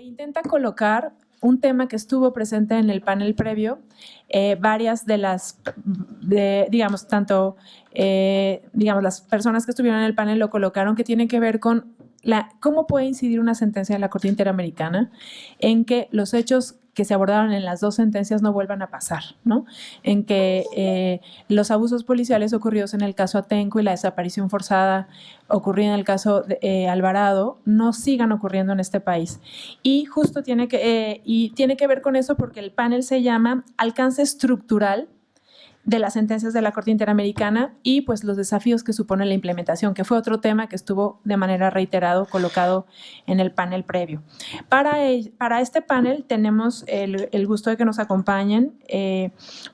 Intenta colocar un tema que estuvo presente en el panel previo, varias de las, digamos, tanto, digamos, las personas que estuvieron en el panel lo colocaron, que tiene que ver con cómo puede incidir una sentencia de la Corte Interamericana en que los hechos que se abordaron en las dos sentencias no vuelvan a pasar, ¿no? En que los abusos policiales ocurridos en el caso Atenco y la desaparición forzada ocurrida en el caso de Alvarado no sigan ocurriendo en este país. Y justo tiene que ver con eso porque el panel se llama Alcance Estructural de las sentencias de la Corte Interamericana y pues los desafíos que supone la implementación, que fue otro tema que estuvo de manera reiterado colocado en el panel previo. Para este panel tenemos el gusto de que nos acompañen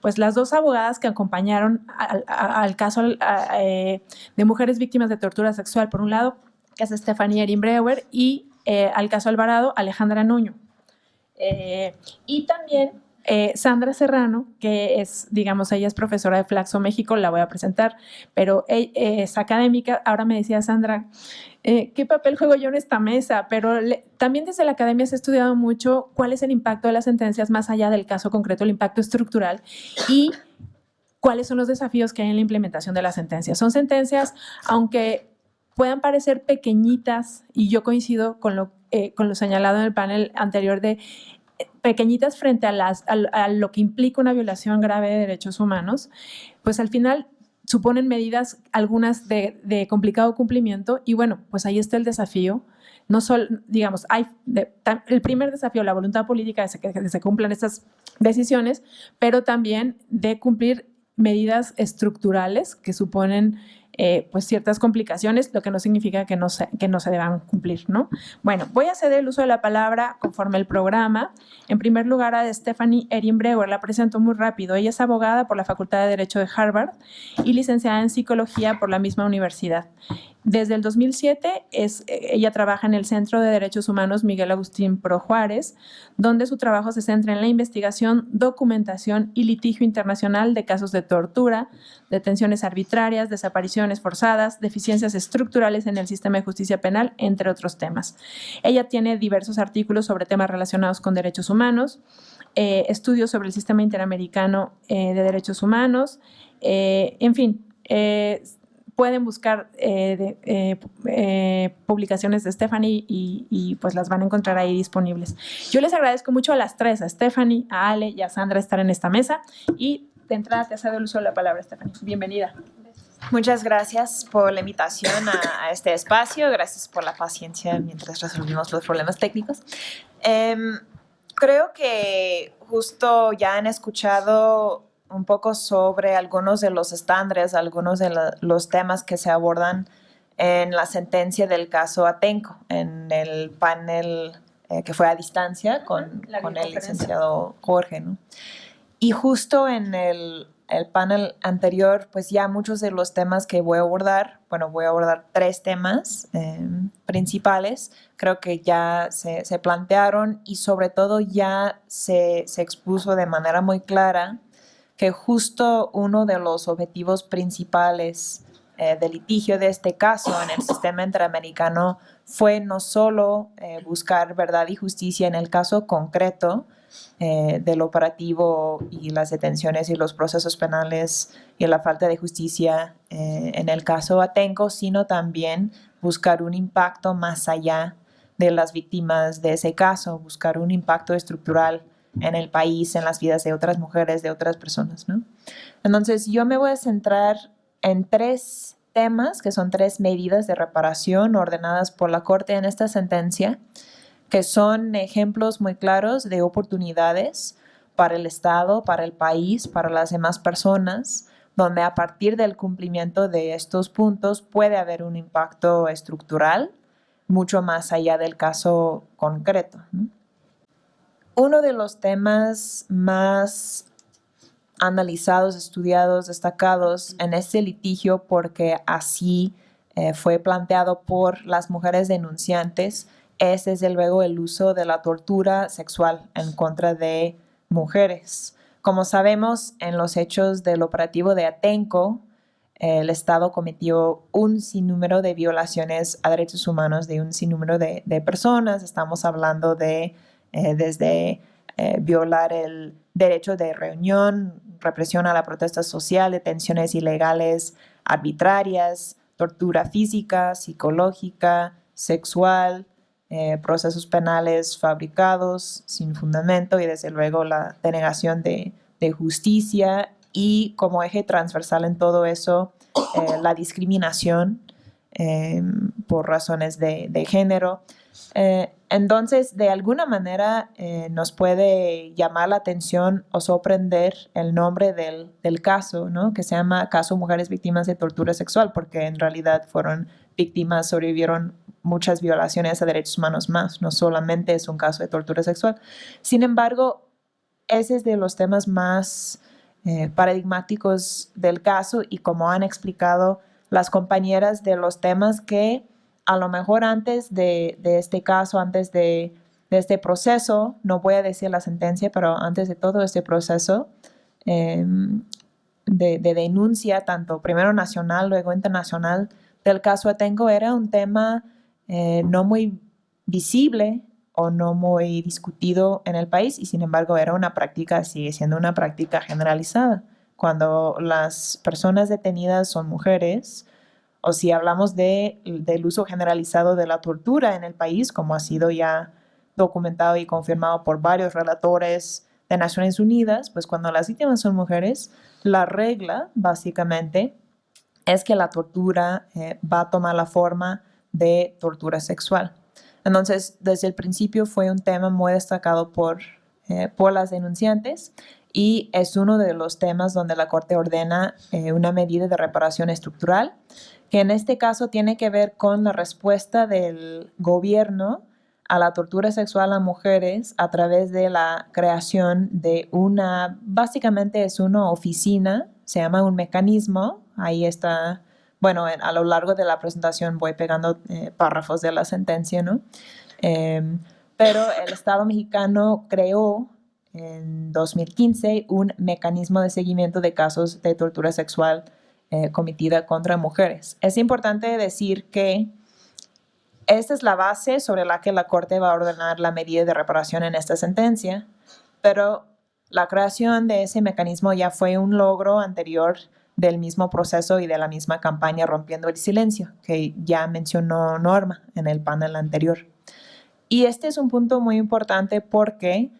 pues las dos abogadas que acompañaron al caso de mujeres víctimas de tortura sexual, por un lado, que es Stephanie Erin-Brewer, y al caso Alvarado, Alejandra Nuño. Y también Sandra Serrano, que es, digamos, ella es profesora de Flaxo México, la voy a presentar, pero es académica. Ahora me decía Sandra, ¿qué papel juego yo en esta mesa? Pero también desde la academia se ha estudiado mucho cuál es el impacto de las sentencias más allá del caso concreto, el impacto estructural y cuáles son los desafíos que hay en la implementación de las sentencias. Son sentencias, aunque puedan parecer pequeñitas, y yo coincido con lo señalado en el panel anterior de pequeñitas frente a lo que implica una violación grave de derechos humanos, pues al final suponen medidas, algunas de complicado cumplimiento, y bueno, pues ahí está el desafío. No solo, digamos, el primer desafío, la voluntad política de que se cumplan estas decisiones, pero también de cumplir medidas estructurales que suponen pues ciertas complicaciones, lo que no significa que no se deban cumplir, ¿no? Bueno, voy a ceder el uso de la palabra conforme el programa. En primer lugar, a Stephanie Erin-Brewer, la presento muy rápido. Ella es abogada por la Facultad de Derecho de Harvard y licenciada en Psicología por la misma universidad. Desde el 2007, ella trabaja en el Centro de Derechos Humanos Miguel Agustín Pro Juárez, donde su trabajo se centra en la investigación, documentación y litigio internacional de casos de tortura, detenciones arbitrarias, desapariciones forzadas, deficiencias estructurales en el sistema de justicia penal, entre otros temas. Ella tiene diversos artículos sobre temas relacionados con derechos humanos, estudios sobre el sistema interamericano de derechos humanos, en fin, pueden buscar publicaciones de Stephanie y pues las van a encontrar ahí disponibles. Yo les agradezco mucho a las tres, a Stephanie, a Ale y a Sandra, estar en esta mesa, y de entrada te cedo el uso de la palabra, Stephanie. Bienvenida. Muchas gracias por la invitación a este espacio, gracias por la paciencia mientras resolvimos los problemas técnicos. Creo que justo ya han escuchado un poco sobre algunos de los estándares, algunos de los temas que se abordan en la sentencia del caso Atenco, en el panel que fue a distancia con el licenciado Jorge, ¿no? Y justo en el panel anterior, pues ya muchos de los temas que voy a abordar, bueno, voy a abordar 3 temas principales, creo que ya se plantearon y sobre todo ya se expuso de manera muy clara que justo uno de los objetivos principales del litigio de este caso en el sistema interamericano fue no solo buscar verdad y justicia en el caso concreto del operativo y las detenciones y los procesos penales y la falta de justicia en el caso Atenco, sino también buscar un impacto más allá de las víctimas de ese caso, buscar un impacto estructural en el país, en las vidas de otras mujeres, de otras personas, ¿no? Entonces, yo me voy a centrar en 3 temas, que son 3 medidas de reparación ordenadas por la Corte en esta sentencia, que son ejemplos muy claros de oportunidades para el Estado, para el país, para las demás personas, donde a partir del cumplimiento de estos puntos puede haber un impacto estructural mucho más allá del caso concreto, ¿no? Uno de los temas más analizados, estudiados, destacados en este litigio, porque así fue planteado por las mujeres denunciantes, es desde luego el uso de la tortura sexual en contra de mujeres. Como sabemos, en los hechos del operativo de Atenco, el Estado cometió un sinnúmero de violaciones a derechos humanos de un sinnúmero de personas. Estamos hablando de desde violar el derecho de reunión, represión a la protesta social, detenciones ilegales arbitrarias, tortura física, psicológica, sexual, procesos penales fabricados sin fundamento y desde luego la denegación de justicia y como eje transversal en todo eso la discriminación por razones de género. Entonces, de alguna manera nos puede llamar la atención o sorprender el nombre del caso, ¿no? Que se llama Caso Mujeres Víctimas de Tortura Sexual, porque en realidad fueron víctimas, sobrevivieron muchas violaciones a derechos humanos más, no solamente es un caso de tortura sexual. Sin embargo, ese es de los temas más paradigmáticos del caso y como han explicado las compañeras de los temas que a lo mejor antes de este caso, antes de este proceso, no voy a decir la sentencia, pero antes de todo este proceso de denuncia, tanto primero nacional, luego internacional, del caso Atenco, era un tema no muy visible o no muy discutido en el país y sin embargo era una práctica, sigue siendo una práctica generalizada. Cuando las personas detenidas son mujeres, o si hablamos del uso generalizado de la tortura en el país, como ha sido ya documentado y confirmado por varios relatores de Naciones Unidas, pues cuando las víctimas son mujeres, la regla básicamente es que la tortura va a tomar la forma de tortura sexual. Entonces, desde el principio fue un tema muy destacado por las denunciantes y es uno de los temas donde la Corte ordena una medida de reparación estructural, que en este caso tiene que ver con la respuesta del gobierno a la tortura sexual a mujeres a través de la creación de básicamente es una oficina, se llama un mecanismo, ahí está, bueno, a lo largo de la presentación voy pegando párrafos de la sentencia, ¿no? Pero el Estado mexicano creó en 2015 un mecanismo de seguimiento de casos de tortura sexual cometida contra mujeres. Es importante decir que esta es la base sobre la que la Corte va a ordenar la medida de reparación en esta sentencia, pero la creación de ese mecanismo ya fue un logro anterior del mismo proceso y de la misma campaña Rompiendo el Silencio, que ya mencionó Norma en el panel anterior. Y este es un punto muy importante porque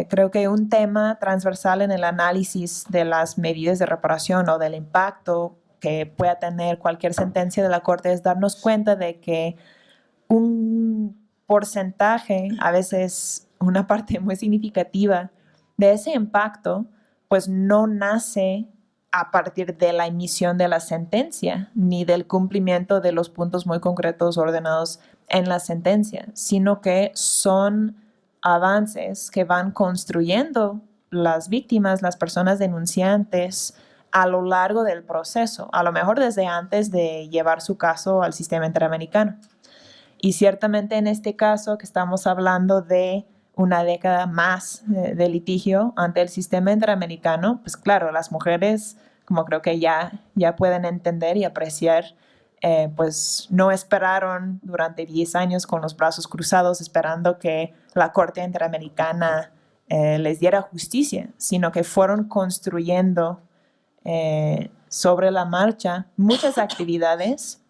creo que un tema transversal en el análisis de las medidas de reparación o del impacto que pueda tener cualquier sentencia de la Corte es darnos cuenta de que un porcentaje, a veces una parte muy significativa de ese impacto, pues no nace a partir de la emisión de la sentencia ni del cumplimiento de los puntos muy concretos ordenados en la sentencia, sino que son avances que van construyendo las víctimas, las personas denunciantes a lo largo del proceso, a lo mejor desde antes de llevar su caso al sistema interamericano. Y ciertamente en este caso que estamos hablando de una década más de litigio ante el sistema interamericano, pues claro, las mujeres, como creo que ya pueden entender y apreciar, pues no esperaron durante 10 años con los brazos cruzados esperando que la Corte Interamericana les diera justicia, sino que fueron construyendo sobre la marcha muchas actividades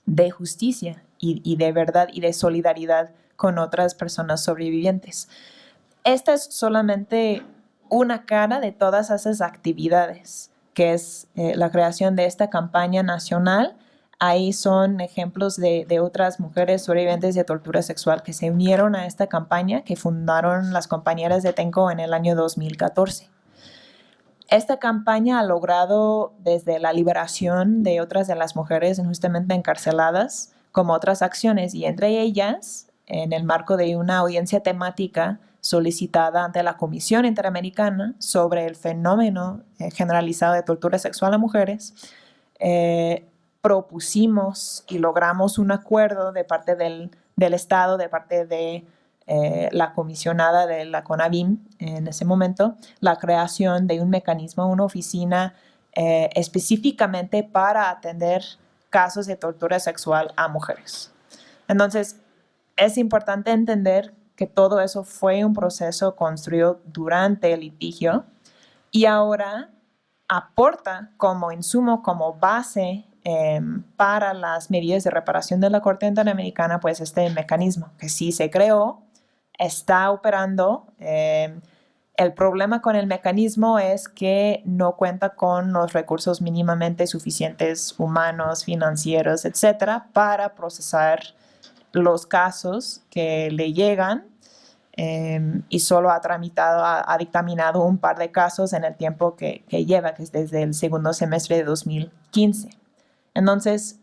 de justicia y de verdad y de solidaridad con otras personas sobrevivientes. Esta es solamente una cara de todas esas actividades, que es la creación de esta campaña nacional. Ahí son ejemplos de otras mujeres sobrevivientes de tortura sexual que se unieron a esta campaña que fundaron las compañeras de Atenco en el año 2014. Esta campaña ha logrado desde la liberación de otras de las mujeres injustamente encarceladas, como otras acciones, y entre ellas, en el marco de una audiencia temática solicitada ante la Comisión Interamericana sobre el fenómeno generalizado de tortura sexual a mujeres, propusimos y logramos un acuerdo de parte del del Estado de parte de la comisionada de la CONAVIM en ese momento, la creación de un mecanismo, una oficina específicamente para atender casos de tortura sexual a mujeres. Entonces, es importante entender que todo eso fue un proceso construido durante el litigio y ahora aporta como insumo, como base para las medidas de reparación de la Corte Interamericana, pues este mecanismo que sí se creó, está operando. El problema con el mecanismo es que no cuenta con los recursos mínimamente suficientes humanos, financieros, etcétera, para procesar los casos que le llegan y solo ha dictaminado un par de casos en el tiempo que lleva, que es desde el segundo semestre de 2015. Entonces,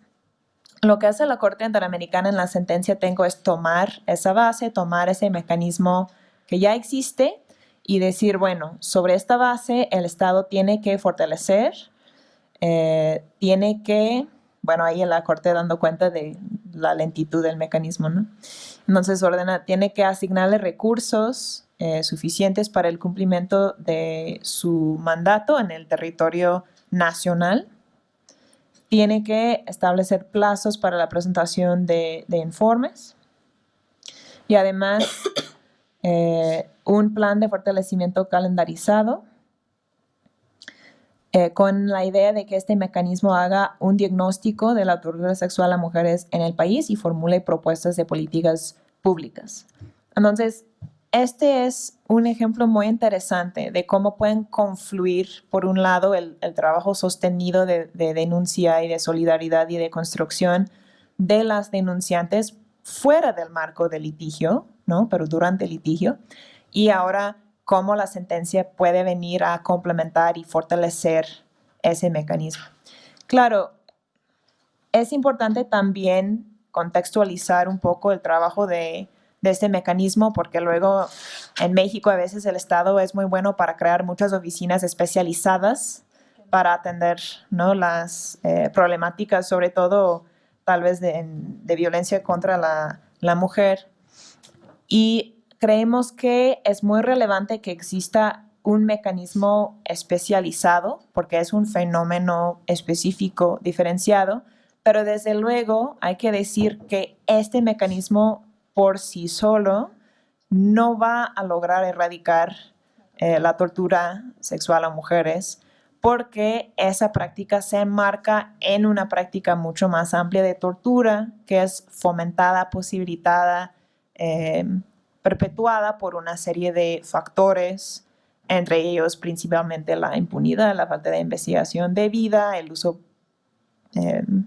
lo que hace la Corte Interamericana en la sentencia Atenco es tomar esa base, tomar ese mecanismo que ya existe y decir, bueno, sobre esta base el Estado tiene que fortalecer, tiene que, bueno, ahí en la Corte dando cuenta de la lentitud del mecanismo, ¿no? Entonces tiene que asignarle recursos suficientes para el cumplimiento de su mandato en el territorio nacional. Tiene que establecer plazos para la presentación de informes y además un plan de fortalecimiento calendarizado con la idea de que este mecanismo haga un diagnóstico de la tortura sexual a mujeres en el país y formule propuestas de políticas públicas. Entonces, este es un ejemplo muy interesante de cómo pueden confluir, por un lado, el trabajo sostenido de denuncia y de solidaridad y de construcción de las denunciantes fuera del marco del litigio, ¿no? Pero durante el litigio, y ahora cómo la sentencia puede venir a complementar y fortalecer ese mecanismo. Claro, es importante también contextualizar un poco el trabajo de este mecanismo, porque luego en México a veces el Estado es muy bueno para crear muchas oficinas especializadas para atender, ¿no?, las problemáticas, sobre todo tal vez de violencia contra la mujer. Y creemos que es muy relevante que exista un mecanismo especializado, porque es un fenómeno específico, diferenciado, pero desde luego hay que decir que este mecanismo por sí solo no va a lograr erradicar la tortura sexual a mujeres, porque esa práctica se enmarca en una práctica mucho más amplia de tortura, que es fomentada, posibilitada, perpetuada por una serie de factores, entre ellos principalmente la impunidad, la falta de investigación debida, el uso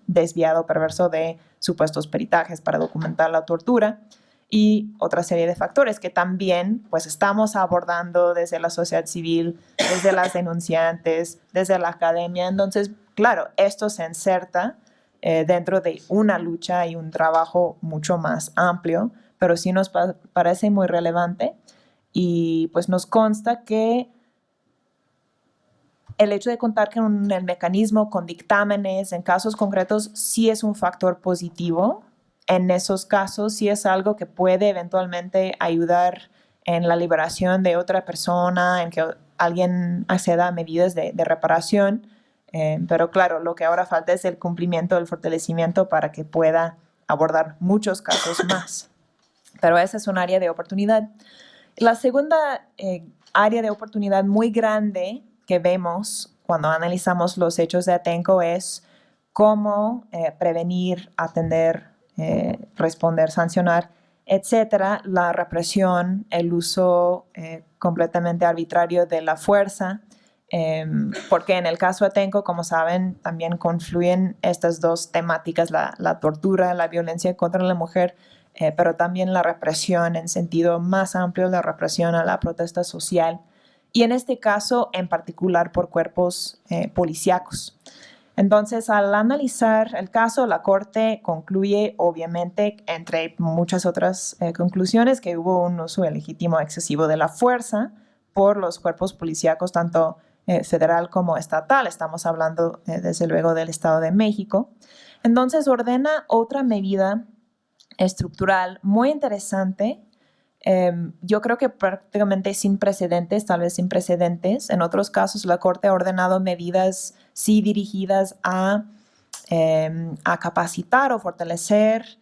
desviado, perverso de supuestos peritajes para documentar la tortura y otra serie de factores que también pues estamos abordando desde la sociedad civil, desde las denunciantes, desde la academia. Entonces, claro, esto se inserta dentro de una lucha y un trabajo mucho más amplio, pero sí nos parece muy relevante y pues nos consta que el hecho de contar con el mecanismo, con dictámenes en casos concretos, sí es un factor positivo. En esos casos sí es algo que puede eventualmente ayudar en la liberación de otra persona, en que alguien acceda a medidas de reparación. Pero claro, lo que ahora falta es el cumplimiento, el fortalecimiento para que pueda abordar muchos casos más. Pero esa es un área de oportunidad. La segunda área de oportunidad muy grande que vemos cuando analizamos los hechos de Atenco es cómo prevenir, atender, responder, sancionar, etcétera, la represión, el uso completamente arbitrario de la fuerza, porque en el caso Atenco, como saben, también confluyen estas dos temáticas, la tortura, la violencia contra la mujer, pero también la represión en sentido más amplio, la represión a la protesta social, y en este caso en particular por cuerpos policíacos. Entonces, al analizar el caso, la Corte concluye, obviamente, entre muchas otras conclusiones, que hubo un uso ilegítimo excesivo de la fuerza por los cuerpos policíacos, tanto federal como estatal. Estamos hablando, desde luego, del Estado de México. Entonces, ordena otra medida estructural muy interesante. Yo creo que prácticamente sin precedentes, tal vez sin precedentes. En otros casos, la Corte ha ordenado medidas sí dirigidas a capacitar o fortalecer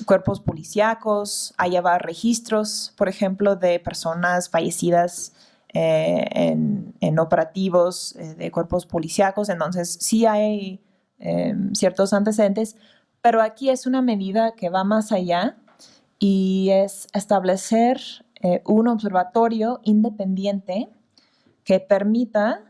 cuerpos policíacos, a llevar registros, por ejemplo, de personas fallecidas en operativos de cuerpos policíacos. Entonces, sí hay ciertos antecedentes, pero aquí es una medida que va más allá y es establecer un observatorio independiente que permita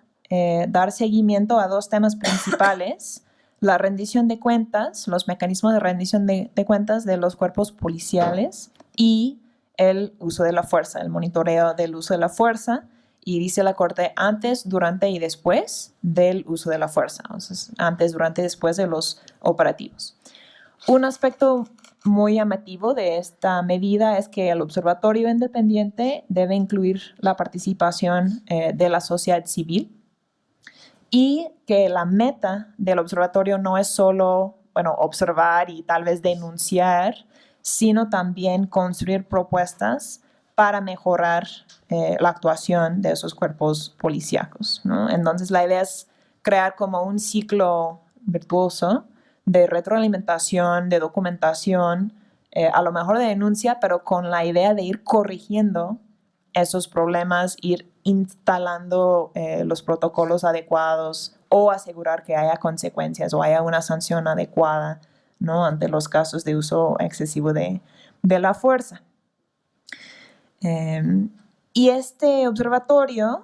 dar seguimiento a dos temas principales: la rendición de cuentas, los mecanismos de rendición de cuentas de los cuerpos policiales y el uso de la fuerza, el monitoreo del uso de la fuerza. Y dice la Corte antes, durante y después del uso de la fuerza, entonces antes, durante y después de los operativos. Un aspecto muy llamativo de esta medida es que el observatorio independiente debe incluir la participación de la sociedad civil y que la meta del observatorio no es solo, observar y tal vez denunciar, sino también construir propuestas para mejorar la actuación de esos cuerpos policíacos, ¿no? Entonces, la idea es crear como un ciclo virtuoso de retroalimentación, de documentación, a lo mejor de denuncia, pero con la idea de ir corrigiendo esos problemas, ir instalando los protocolos adecuados o asegurar que haya consecuencias o haya una sanción adecuada, ¿no?, ante los casos de uso excesivo de la fuerza. Y este observatorio,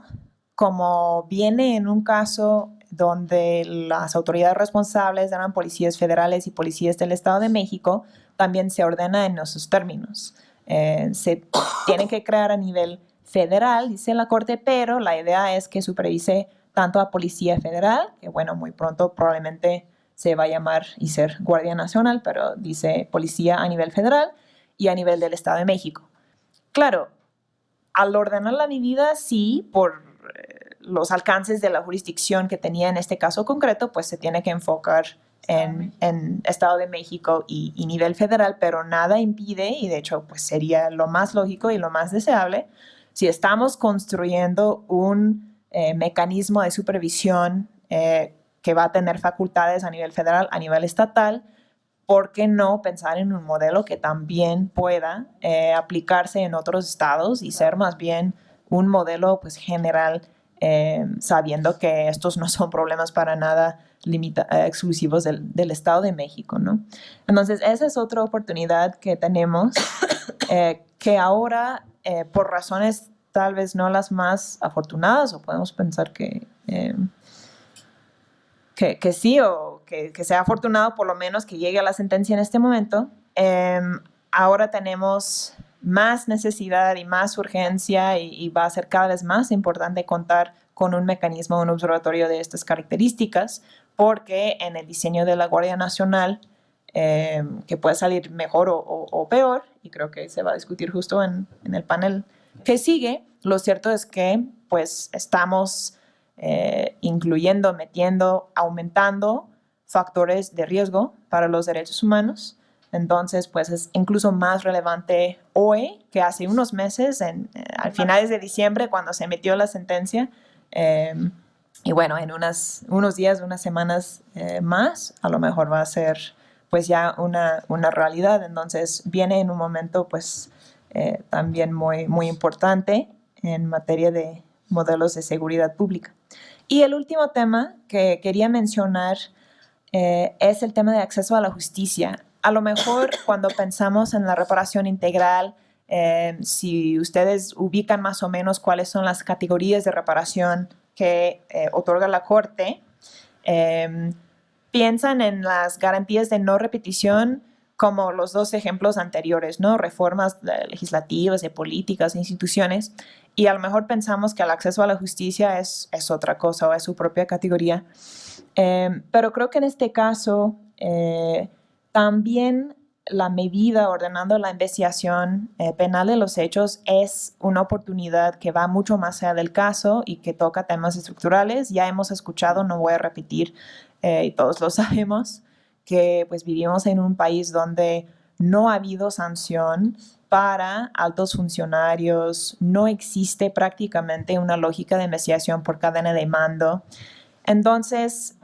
como viene en un caso donde las autoridades responsables eran policías federales y policías del Estado de México, también se ordena en esos términos. Se tiene que crear a nivel federal, dice la Corte, pero la idea es que supervise tanto a Policía Federal, que muy pronto probablemente se va a llamar y ser Guardia Nacional, pero dice policía a nivel federal y a nivel del Estado de México. Claro, al ordenar la medida, sí, por los alcances de la jurisdicción que tenía en este caso concreto, pues se tiene que enfocar en Estado de México y nivel federal, pero nada impide, y de hecho pues sería lo más lógico y lo más deseable, si estamos construyendo un mecanismo de supervisión que va a tener facultades a nivel federal, a nivel estatal, ¿por qué no pensar en un modelo que también pueda aplicarse en otros estados y ser más bien un modelo pues general, sabiendo que estos no son problemas para nada exclusivos del Estado de México, ¿no? Entonces, esa es otra oportunidad que tenemos, que ahora, por razones tal vez no las más afortunadas, o podemos pensar que sí, o que sea afortunado por lo menos que llegue a la sentencia en este momento, ahora tenemos más necesidad y más urgencia y va a ser cada vez más importante contar con un mecanismo, un observatorio de estas características, porque en el diseño de la Guardia Nacional, que puede salir mejor o peor, y creo que se va a discutir justo en el panel que sigue, lo cierto es que pues estamos incluyendo, metiendo, aumentando factores de riesgo para los derechos humanos. Entonces, pues es incluso más relevante hoy que hace unos meses, al finales de diciembre, cuando se emitió la sentencia. Y en unos días, unas semanas más, a lo mejor va a ser pues ya una realidad. Entonces, viene en un momento pues también muy, muy importante en materia de modelos de seguridad pública. Y el último tema que quería mencionar es el tema de acceso a la justicia. A lo mejor cuando pensamos en la reparación integral, si ustedes ubican más o menos cuáles son las categorías de reparación que otorga la Corte, piensan en las garantías de no repetición como los dos ejemplos anteriores, ¿no? Reformas legislativas, de políticas, de instituciones, y a lo mejor pensamos que el acceso a la justicia es otra cosa o es su propia categoría. Pero creo que en este caso también la medida ordenando la investigación penal de los hechos es una oportunidad que va mucho más allá del caso y que toca temas estructurales. Ya hemos escuchado, no voy a repetir, y todos lo sabemos, que pues vivimos en un país donde no ha habido sanción para altos funcionarios, no existe prácticamente una lógica de investigación por cadena de mando. Entonces,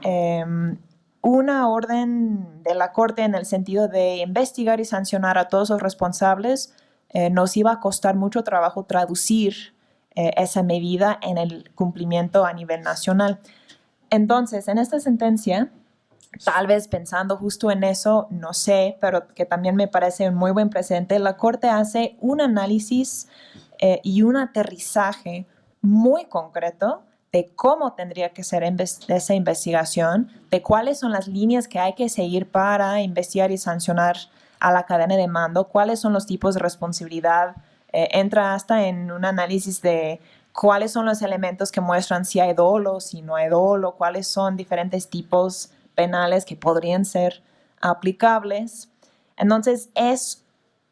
una orden de la Corte en el sentido de investigar y sancionar a todos los responsables nos iba a costar mucho trabajo traducir esa medida en el cumplimiento a nivel nacional. Entonces, en esta sentencia, tal vez pensando justo en eso, no sé, pero que también me parece un muy buen presente, la Corte hace un análisis y un aterrizaje muy concreto de cómo tendría que ser esa investigación, de cuáles son las líneas que hay que seguir para investigar y sancionar a la cadena de mando, cuáles son los tipos de responsabilidad. Entra hasta en un análisis de cuáles son los elementos que muestran si hay dolo, si no hay dolo, cuáles son diferentes tipos penales que podrían ser aplicables. Entonces, es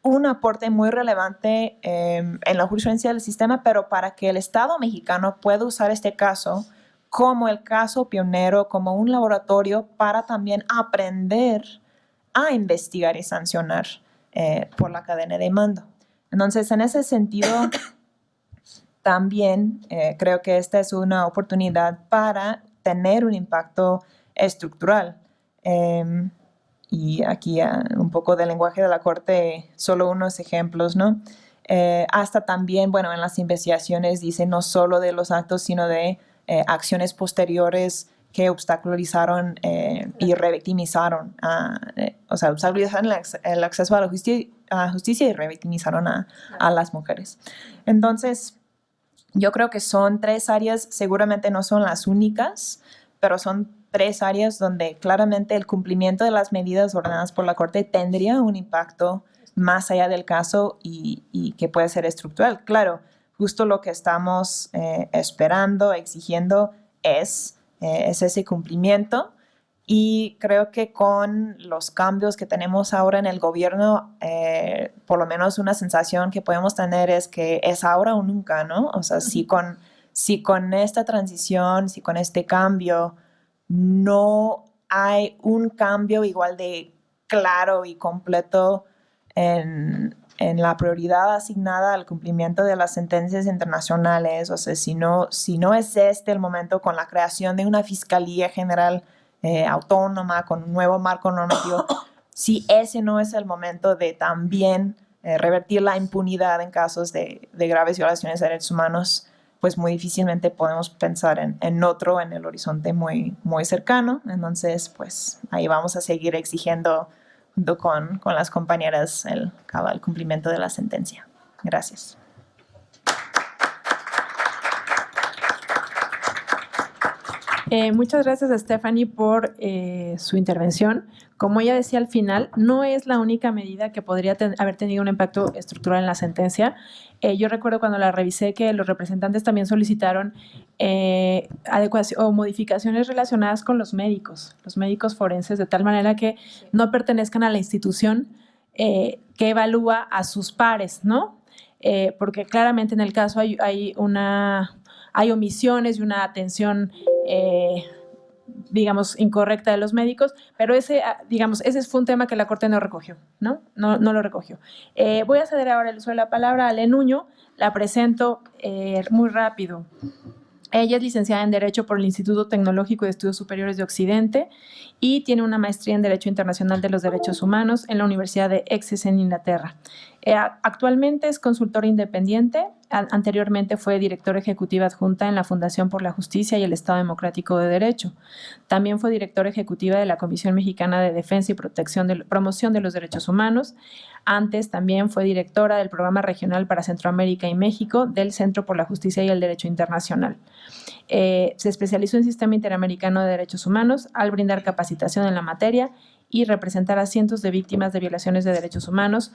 un aporte muy relevante en la jurisprudencia del sistema, pero para que el Estado mexicano pueda usar este caso como el caso pionero, como un laboratorio para también aprender a investigar y sancionar por la cadena de mando. Entonces, en ese sentido, también creo que esta es una oportunidad para tener un impacto estructural. Y aquí un poco del lenguaje de la Corte, solo unos ejemplos, ¿no? Hasta también, bueno, en las investigaciones dice no solo de los actos, sino de acciones posteriores que obstaculizaron y revictimizaron, o sea, obstaculizaron el acceso a la justicia y revictimizaron a las mujeres. Entonces, yo creo que son 3 áreas, seguramente no son las únicas, pero son 3 áreas donde claramente el cumplimiento de las medidas ordenadas por la Corte tendría un impacto más allá del caso y que puede ser estructural. Claro, justo lo que estamos esperando, exigiendo es ese cumplimiento, y creo que con los cambios que tenemos ahora en el gobierno, por lo menos una sensación que podemos tener es que es ahora o nunca, ¿no? O sea, si con esta transición, si con este cambio no hay un cambio igual de claro y completo en la prioridad asignada al cumplimiento de las sentencias internacionales, o sea, si no es el momento con la creación de una Fiscalía General autónoma, con un nuevo marco normativo, si ese no es el momento de también revertir la impunidad en casos de graves violaciones de derechos humanos, pues muy difícilmente podemos pensar en otro en el horizonte muy, muy cercano. Entonces, pues ahí vamos a seguir exigiendo junto con las compañeras el cumplimiento de la sentencia. Gracias. Muchas gracias a Stephanie por su intervención. Como ella decía al final, no es la única medida que podría haber tenido un impacto estructural en la sentencia. Yo recuerdo cuando la revisé que los representantes también solicitaron adecuación o modificaciones relacionadas con los médicos forenses, de tal manera que no pertenezcan a la institución que evalúa a sus pares, ¿no? Porque claramente en el caso hay omisiones y una atención digamos, incorrecta de los médicos, pero ese fue un tema que la Corte no recogió, ¿no? No lo recogió. Voy a ceder ahora el uso de la palabra a Ale Nuño, la presento muy rápido. Ella es licenciada en Derecho por el Instituto Tecnológico de Estudios Superiores de Occidente y tiene una maestría en Derecho Internacional de los Derechos Humanos en la Universidad de Essex en Inglaterra. Actualmente es consultora independiente. Anteriormente fue directora ejecutiva adjunta en la Fundación por la Justicia y el Estado Democrático de Derecho. También fue directora ejecutiva de la Comisión Mexicana de Defensa y Promoción de los Derechos Humanos. Antes también fue directora del Programa Regional para Centroamérica y México del Centro por la Justicia y el Derecho Internacional. Se especializó en Sistema Interamericano de Derechos Humanos al brindar capacitación en la materia y representar a cientos de víctimas de violaciones de derechos humanos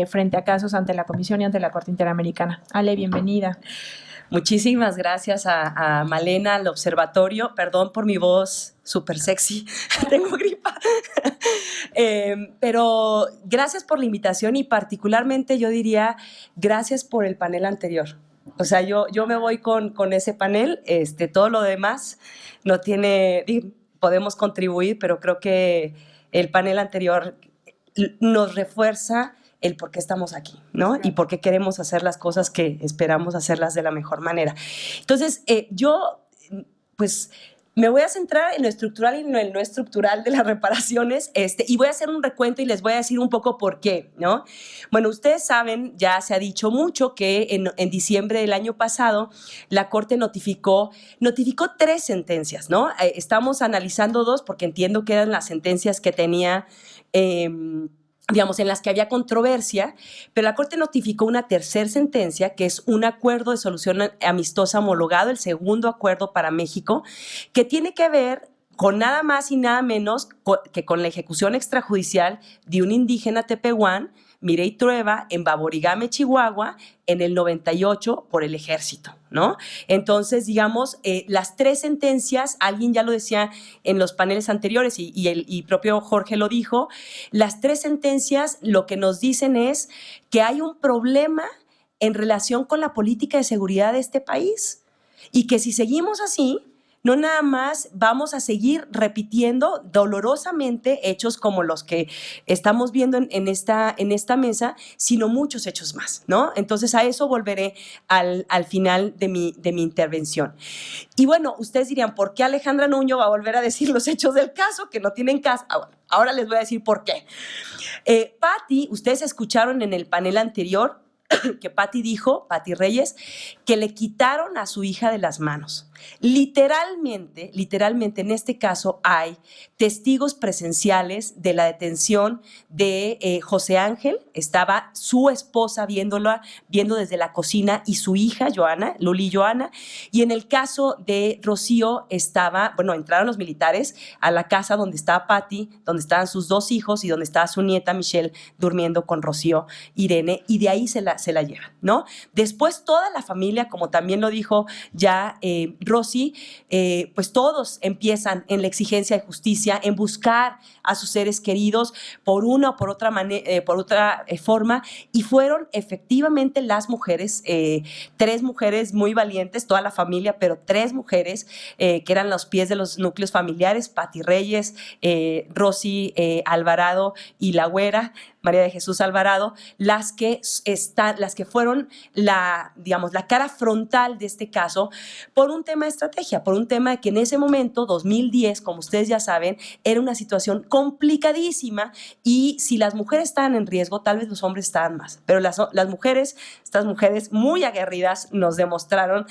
frente a casos ante la Comisión y ante la Corte Interamericana. Ale, bienvenida. Muchísimas gracias a Malena, al observatorio. Perdón por mi voz súper sexy, tengo gripa. Pero gracias por la invitación y particularmente yo diría gracias por el panel anterior. O sea, yo me voy con ese panel, todo lo demás no tiene, podemos contribuir, pero creo que el panel anterior nos refuerza el por qué estamos aquí, ¿no? Y por qué queremos hacer las cosas que esperamos hacerlas de la mejor manera. Entonces, yo, pues, me voy a centrar en lo estructural y en lo no estructural de las reparaciones, y voy a hacer un recuento y les voy a decir un poco por qué, ¿no? Bueno, ustedes saben, ya se ha dicho mucho que en diciembre del año pasado la Corte notificó 3 sentencias, ¿no? Estamos analizando 2 porque entiendo que eran las sentencias que tenía digamos, en las que había controversia, pero la Corte notificó una tercera sentencia, que es un acuerdo de solución amistosa homologado, el segundo acuerdo para México, que tiene que ver con nada más y nada menos que con la ejecución extrajudicial de un indígena tepehuán, Mireille Trueba, en Baborigame, Chihuahua, en el 98 por el ejército, ¿no? Entonces, digamos, las 3 sentencias, alguien ya lo decía en los paneles anteriores y propio Jorge lo dijo, las 3 sentencias lo que nos dicen es que hay un problema en relación con la política de seguridad de este país y que si seguimos así, no nada más vamos a seguir repitiendo dolorosamente hechos como los que estamos viendo en esta mesa, sino muchos hechos más, ¿no? Entonces a eso volveré al final de mi intervención. Y bueno, ustedes dirían, ¿por qué Alejandra Nuño va a volver a decir los hechos del caso que no tienen caso? Ahora les voy a decir por qué. Patti, ustedes escucharon en el panel anterior que Patti Reyes, que le quitaron a su hija de las manos. Literalmente, en este caso hay testigos presenciales de la detención de José Ángel, estaba su esposa viendo desde la cocina y su hija, Luli Joana, y en el caso de Rocío entraron los militares a la casa donde estaba Patti, donde estaban sus 2 hijos y donde estaba su nieta Michelle durmiendo con Rocío Irene, y de ahí se la llevan, ¿no? Después toda la familia, como también lo dijo ya Rosy, pues todos empiezan en la exigencia de justicia, en buscar a sus seres queridos por una o por otra forma, y fueron efectivamente las mujeres, 3 mujeres muy valientes, toda la familia, pero 3 mujeres que eran los pies de los núcleos familiares, Patti Reyes, Rosy Alvarado y la güera María de Jesús Alvarado, las que fueron la cara frontal de este caso por un tema de estrategia, por un tema de que en ese momento, 2010, como ustedes ya saben, era una situación complicadísima y si las mujeres estaban en riesgo, tal vez los hombres estaban más, pero estas mujeres muy aguerridas nos demostraron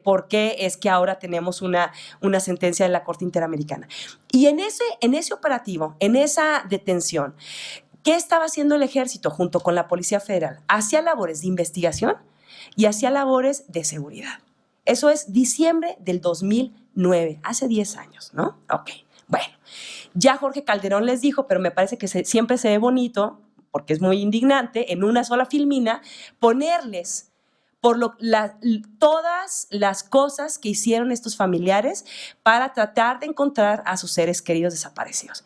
por qué es que ahora tenemos una sentencia de la Corte Interamericana. Y en ese operativo, en esa detención, ¿qué estaba haciendo el ejército junto con la Policía Federal? Hacía labores de investigación y hacía labores de seguridad. Eso es diciembre del 2009, hace 10 años, ¿no? Ok, bueno, ya Jorge Calderón les dijo, pero me parece que siempre se ve bonito, porque es muy indignante, en una sola filmina, ponerles todas las cosas que hicieron estos familiares para tratar de encontrar a sus seres queridos desaparecidos.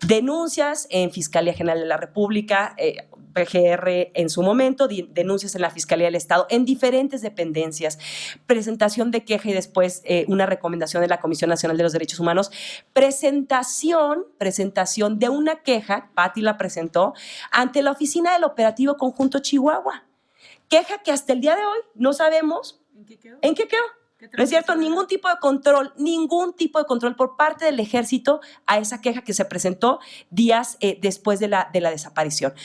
Denuncias en Fiscalía General de la República, PGR en su momento, denuncias en la Fiscalía del Estado, en diferentes dependencias, presentación de queja y después una recomendación de la Comisión Nacional de los Derechos Humanos, presentación de una queja, Patti la presentó, ante la Oficina del Operativo Conjunto Chihuahua. Queja que hasta el día de hoy no sabemos ¿en qué quedó? No es cierto, ningún tipo de control por parte del ejército a esa queja que se presentó días después de la desaparición.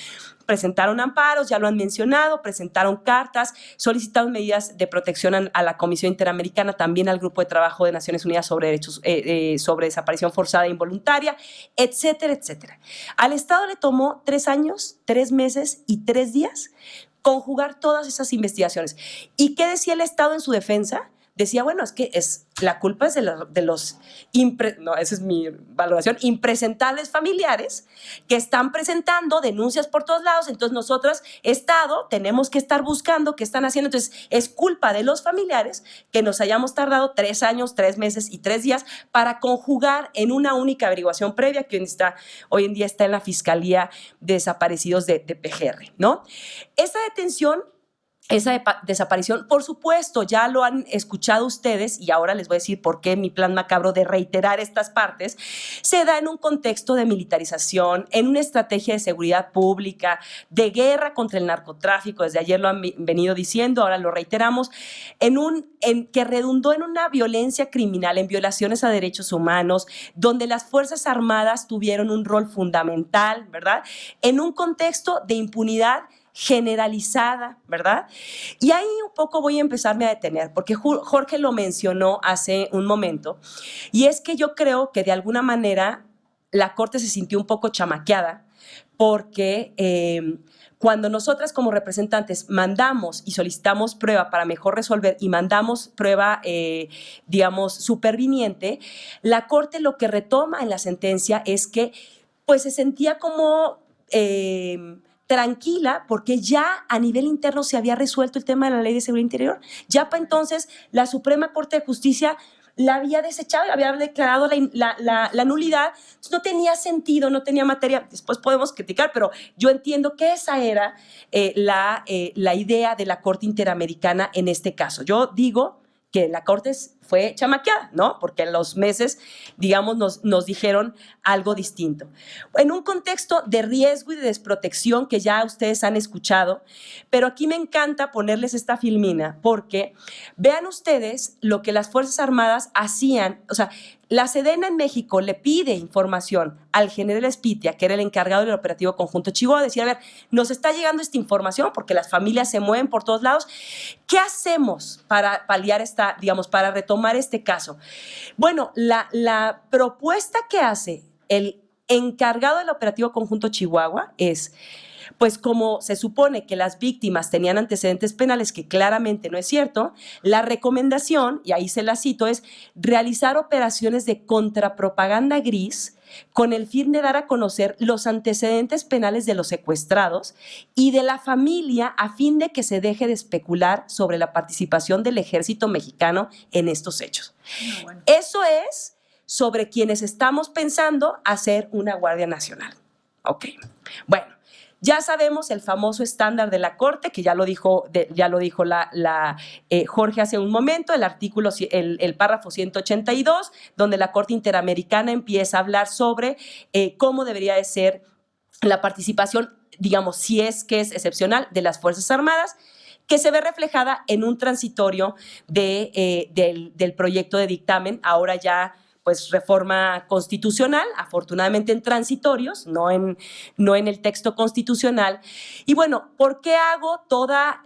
Presentaron amparos, ya lo han mencionado, presentaron cartas, solicitaron medidas de protección a la Comisión Interamericana, también al Grupo de Trabajo de Naciones Unidas sobre derechos, sobre desaparición forzada e involuntaria, etcétera, etcétera. Al Estado le tomó 3 años, 3 meses y 3 días conjugar todas esas investigaciones. ¿Y qué decía el Estado en su defensa? Decía, bueno, es que la culpa es de los esa es mi valoración, impresentables familiares que están presentando denuncias por todos lados, entonces nosotros, Estado, tenemos que estar buscando qué están haciendo, entonces es culpa de los familiares que nos hayamos tardado 3 años, 3 meses y 3 días para conjugar en una única averiguación previa que hoy en día está en la Fiscalía de Desaparecidos de PGR, ¿no? Esta detención esa desaparición, por supuesto, ya lo han escuchado ustedes y ahora les voy a decir por qué mi plan macabro de reiterar estas partes, se da en un contexto de militarización, en una estrategia de seguridad pública, de guerra contra el narcotráfico, desde ayer lo han venido diciendo, ahora lo reiteramos, en que redundó en una violencia criminal, en violaciones a derechos humanos, donde las Fuerzas Armadas tuvieron un rol fundamental, ¿verdad? En un contexto de impunidad generalizada, ¿verdad? Y ahí un poco voy a empezarme a detener, porque Jorge lo mencionó hace un momento, y es que yo creo que de alguna manera la Corte se sintió un poco chamaqueada, porque cuando nosotras como representantes mandamos y solicitamos prueba para mejor resolver y mandamos prueba, digamos, superviniente, la Corte lo que retoma en la sentencia es que pues se sentía como tranquila porque ya a nivel interno se había resuelto el tema de la Ley de Seguridad Interior. Ya para entonces la Suprema Corte de Justicia la había desechado, había declarado la nulidad. Entonces, no tenía sentido, no tenía materia. Después podemos criticar, pero yo entiendo que esa era la idea de la Corte Interamericana en este caso. Yo digo que la Corte fue chamaqueada, ¿no? Porque en los meses, digamos, nos dijeron algo distinto. En un contexto de riesgo y de desprotección que ya ustedes han escuchado, pero aquí me encanta ponerles esta filmina porque vean ustedes lo que las Fuerzas Armadas hacían, o sea, la Sedena en México le pide información al general Espitia, que era el encargado del operativo conjunto Chihuahua, decir, a ver, nos está llegando esta información porque las familias se mueven por todos lados. ¿Qué hacemos para paliar esta, digamos, para retomar este caso? Bueno, la propuesta que hace el encargado del operativo conjunto Chihuahua es, pues como se supone que las víctimas tenían antecedentes penales, que claramente no es cierto, la recomendación, y ahí se la cito, es realizar operaciones de contrapropaganda gris con el fin de dar a conocer los antecedentes penales de los secuestrados y de la familia a fin de que se deje de especular sobre la participación del ejército mexicano en estos hechos. No, bueno. Eso es sobre quienes estamos pensando hacer una Guardia Nacional. Ok, bueno. Ya sabemos el famoso estándar de la Corte, que ya lo dijo Jorge hace un momento, el artículo, el párrafo 182, donde la Corte Interamericana empieza a hablar sobre cómo debería de ser la participación, digamos, si es que es excepcional, de las Fuerzas Armadas, que se ve reflejada en un transitorio del proyecto de dictamen, ahora ya pues reforma constitucional, afortunadamente en transitorios, no en el texto constitucional. Y bueno, ¿por qué hago toda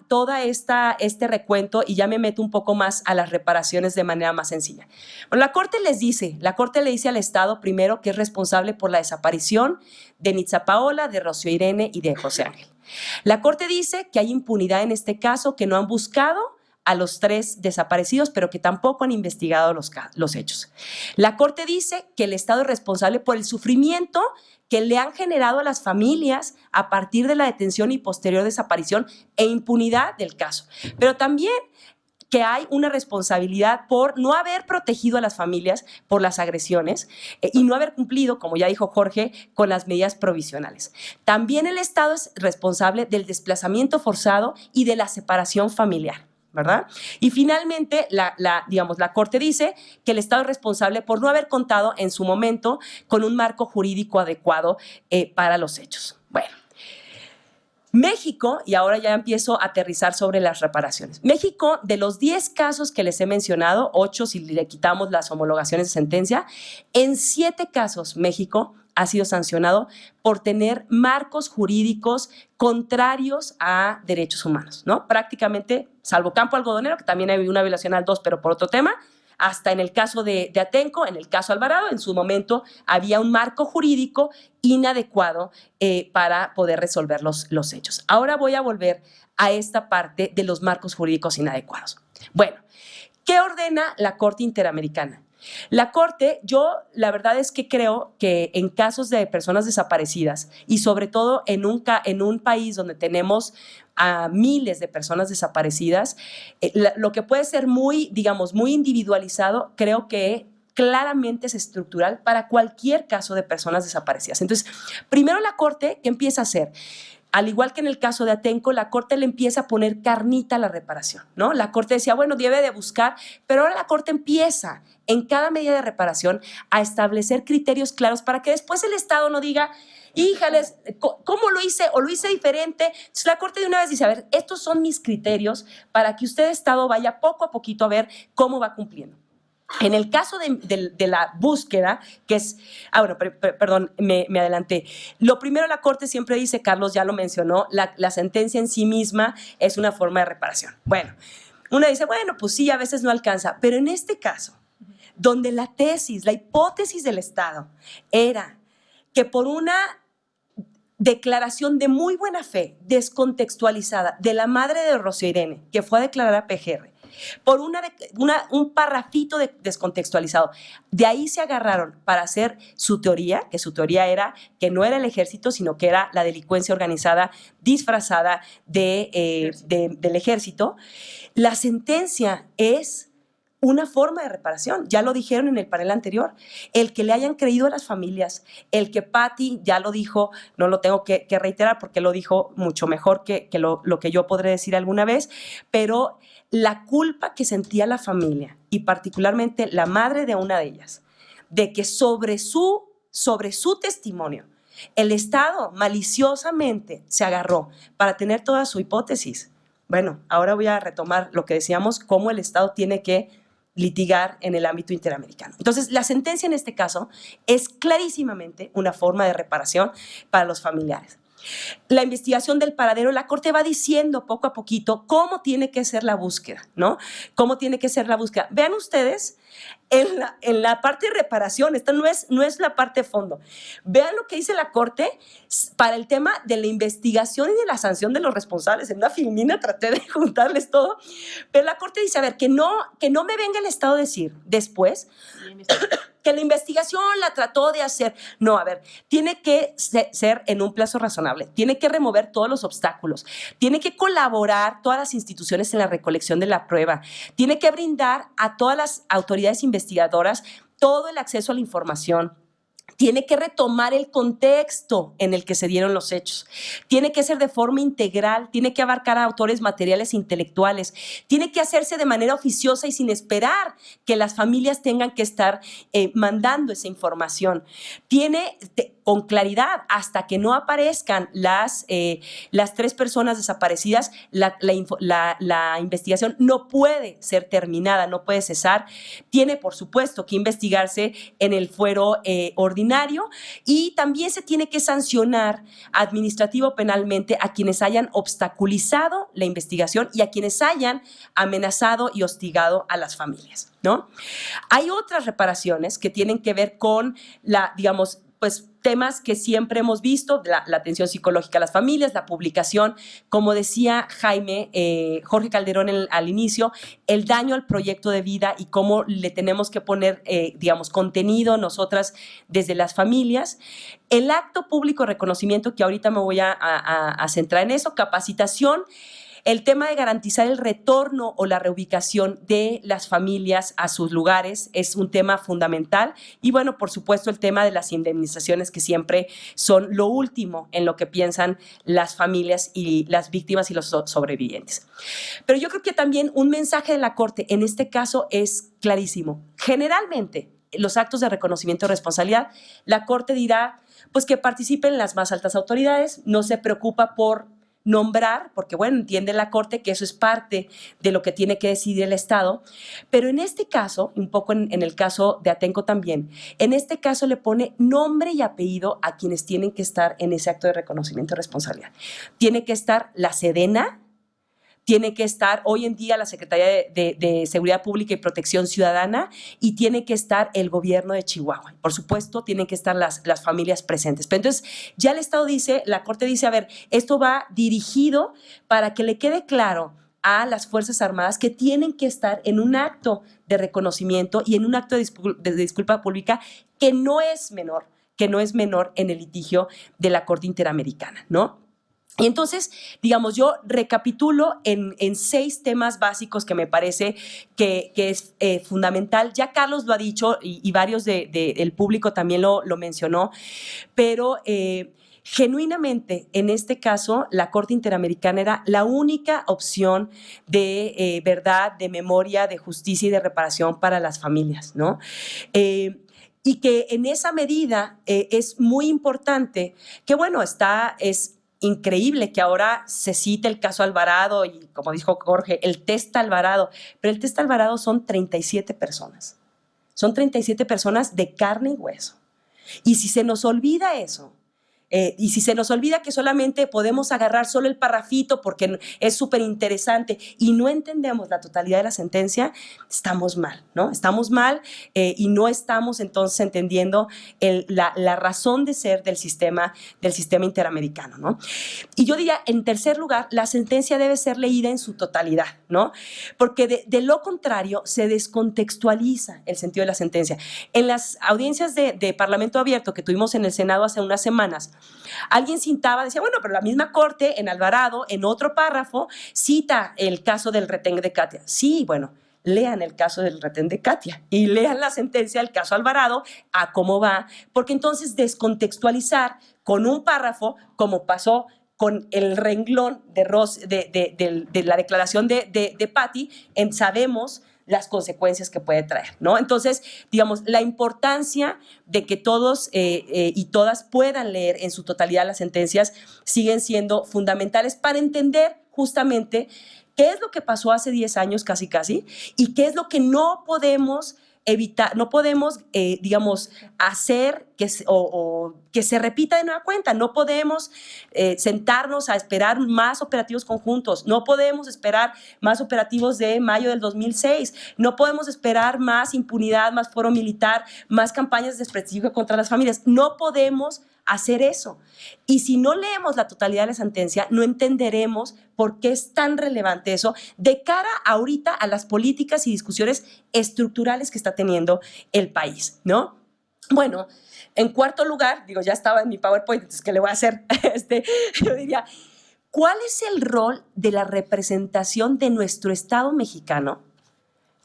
este recuento y ya me meto un poco más a las reparaciones de manera más sencilla? Bueno, la Corte le dice al Estado primero que es responsable por la desaparición de Nitza Paola, de Rocío Irene y de José Ángel. La Corte dice que hay impunidad en este caso, que no han buscado a los 3 desaparecidos, pero que tampoco han investigado los hechos. La Corte dice que el Estado es responsable por el sufrimiento que le han generado a las familias a partir de la detención y posterior desaparición e impunidad del caso, pero también que hay una responsabilidad por no haber protegido a las familias por las agresiones y no haber cumplido, como ya dijo Jorge, con las medidas provisionales. También el Estado es responsable del desplazamiento forzado y de la separación familiar, ¿verdad? Y finalmente, la Corte dice que el Estado es responsable por no haber contado en su momento con un marco jurídico adecuado para los hechos. Bueno, México, y ahora ya empiezo a aterrizar sobre las reparaciones. México, de los 10 casos que les he mencionado, 8 si le quitamos las homologaciones de sentencia, en 7 casos México ha sido sancionado por tener marcos jurídicos contrarios a derechos humanos, ¿no? Prácticamente, salvo Campo Algodonero, que también hay una violación al 2, pero por otro tema, hasta en el caso de Atenco, en el caso Alvarado, en su momento había un marco jurídico inadecuado para poder resolver los hechos. Ahora voy a volver a esta parte de los marcos jurídicos inadecuados. Bueno, ¿qué ordena la Corte Interamericana? La Corte, yo la verdad es que creo que en casos de personas desaparecidas y sobre todo en un país donde tenemos a miles de personas desaparecidas, lo que puede ser muy, digamos, muy individualizado, creo que claramente es estructural para cualquier caso de personas desaparecidas. Entonces, primero la Corte, ¿qué empieza a hacer? al igual que en el caso de Atenco, la Corte le empieza a poner carnita a la reparación, ¿no? La Corte decía, bueno, debe de buscar, pero ahora la Corte empieza en cada medida de reparación a establecer criterios claros para que después el Estado no diga, híjales, ¿cómo lo hice? O lo hice diferente. Entonces la Corte de una vez dice, a ver, estos son mis criterios para que usted, Estado, vaya poco a poquito a ver cómo va cumpliendo. En el caso de la búsqueda, que es, bueno, perdón, me adelanté. Lo primero, la Corte siempre dice, Carlos ya lo mencionó, la sentencia en sí misma es una forma de reparación. Bueno, uno dice, bueno, pues sí, a veces no alcanza, pero en este caso, donde la tesis, la hipótesis del Estado era que por una declaración de muy buena fe, descontextualizada, de la madre de Rocío Irene, que fue a declarar a PGR, por un parrafito descontextualizado. De ahí se agarraron para hacer su teoría, que su teoría era que no era el ejército, sino que era la delincuencia organizada disfrazada del ejército. La sentencia es una forma de reparación, ya lo dijeron en el panel anterior, el que le hayan creído a las familias, el que Patti ya lo dijo, no lo tengo que reiterar porque lo dijo mucho mejor que lo que yo podré decir alguna vez, pero la culpa que sentía la familia y particularmente la madre de una de ellas, de que sobre su testimonio el Estado maliciosamente se agarró para tener toda su hipótesis. Bueno, ahora voy a retomar lo que decíamos, cómo el Estado tiene que litigar en el ámbito interamericano. Entonces, la sentencia en este caso es clarísimamente una forma de reparación para los familiares. La investigación del paradero, la Corte va diciendo poco a poquito cómo tiene que ser la búsqueda, ¿no? Cómo tiene que ser la búsqueda. Vean ustedes, en la parte de reparación, esta no es la parte de fondo. Vean lo que dice la Corte para el tema de la investigación y de la sanción de los responsables. En una filmina traté de juntarles todo, pero la Corte dice, a ver, que no me venga el Estado a decir después que la investigación la trató de hacer. No, a ver, tiene que ser en un plazo razonable, tiene que remover todos los obstáculos, tiene que colaborar todas las instituciones en la recolección de la prueba, tiene que brindar a todas las autoridades investigadoras todo el acceso a la información. Tiene que retomar el contexto en el que se dieron los hechos. Tiene que ser de forma integral, tiene que abarcar a autores materiales e intelectuales, tiene que hacerse de manera oficiosa y sin esperar que las familias tengan que estar mandando esa información. Tiene con claridad, hasta que no aparezcan las 3 personas desaparecidas, la investigación no puede ser terminada, no puede cesar. Tiene, por supuesto, que investigarse en el fuero ordinario y también se tiene que sancionar administrativo o penalmente a quienes hayan obstaculizado la investigación y a quienes hayan amenazado y hostigado a las familias, ¿no? Hay otras reparaciones que tienen que ver con pues temas que siempre hemos visto, la atención psicológica a las familias, la publicación, como decía Jorge Calderón al inicio, el daño al proyecto de vida y cómo le tenemos que poner, contenido nosotras desde las familias. El acto público de reconocimiento, que ahorita me voy a centrar en eso, capacitación. El tema de garantizar el retorno o la reubicación de las familias a sus lugares es un tema fundamental. Y bueno, por supuesto, el tema de las indemnizaciones, que siempre son lo último en lo que piensan las familias y las víctimas y los sobrevivientes. Pero yo creo que también un mensaje de la Corte en este caso es clarísimo. Generalmente, los actos de reconocimiento de responsabilidad, la Corte dirá pues que participen las más altas autoridades, no se preocupa por nombrar, porque bueno, entiende la Corte que eso es parte de lo que tiene que decidir el Estado, pero en este caso, un poco en el caso de Atenco también, en este caso le pone nombre y apellido a quienes tienen que estar en ese acto de reconocimiento de responsabilidad. Tiene que estar la Sedena, tiene que estar hoy en día la Secretaría de Seguridad Pública y Protección Ciudadana y tiene que estar el gobierno de Chihuahua. Por supuesto, tienen que estar las familias presentes. Pero entonces ya el Estado dice, la Corte dice, a ver, esto va dirigido para que le quede claro a las Fuerzas Armadas que tienen que estar en un acto de reconocimiento y en un acto de disculpa pública que no es menor en el litigio de la Corte Interamericana, ¿no? Y entonces, digamos, yo recapitulo en 6 temas básicos que me parece que es fundamental. Ya Carlos lo ha dicho y varios del público también lo mencionó, pero genuinamente, en este caso, la Corte Interamericana era la única opción de verdad, de memoria, de justicia y de reparación para las familias, ¿no? Y que en esa medida es muy importante que, bueno, es increíble que ahora se cite el caso Alvarado y, como dijo Jorge, el test Alvarado, pero el test Alvarado son 37 personas. Son 37 personas de carne y hueso. Y si se nos olvida eso, y si se nos olvida que solamente podemos agarrar solo el parrafito porque es súper interesante y no entendemos la totalidad de la sentencia, estamos mal, ¿no? Estamos mal y no estamos entonces entendiendo la razón de ser del sistema interamericano, ¿no? Y yo diría, en tercer lugar, la sentencia debe ser leída en su totalidad, ¿no? Porque de lo contrario se descontextualiza el sentido de la sentencia. En las audiencias de Parlamento Abierto que tuvimos en el Senado hace unas semanas, alguien citaba, decía, bueno, pero la misma Corte en Alvarado, en otro párrafo, cita el caso del retén de Katia. Sí, bueno, lean el caso del retén de Katia y lean la sentencia del caso Alvarado a cómo va, porque entonces descontextualizar con un párrafo, como pasó con el renglón de la declaración de Patti, sabemos las consecuencias que puede traer, ¿no? Entonces, digamos, la importancia de que todos y todas puedan leer en su totalidad las sentencias siguen siendo fundamentales para entender justamente qué es lo que pasó hace 10 años casi, y qué es lo que no podemos evitar, no podemos, digamos, hacer que se repita de nueva cuenta. No podemos sentarnos a esperar más operativos conjuntos. No podemos esperar más operativos de mayo del 2006. No podemos esperar más impunidad, más foro militar, más campañas de desprestigio contra las familias. No podemos hacer eso. Y si no leemos la totalidad de la sentencia, no entenderemos por qué es tan relevante eso de cara ahorita a las políticas y discusiones estructurales que está teniendo el país, ¿no? Bueno, en cuarto lugar, digo, ya estaba en mi PowerPoint, entonces, ¿qué le voy a hacer? Yo diría, ¿cuál es el rol de la representación de nuestro Estado mexicano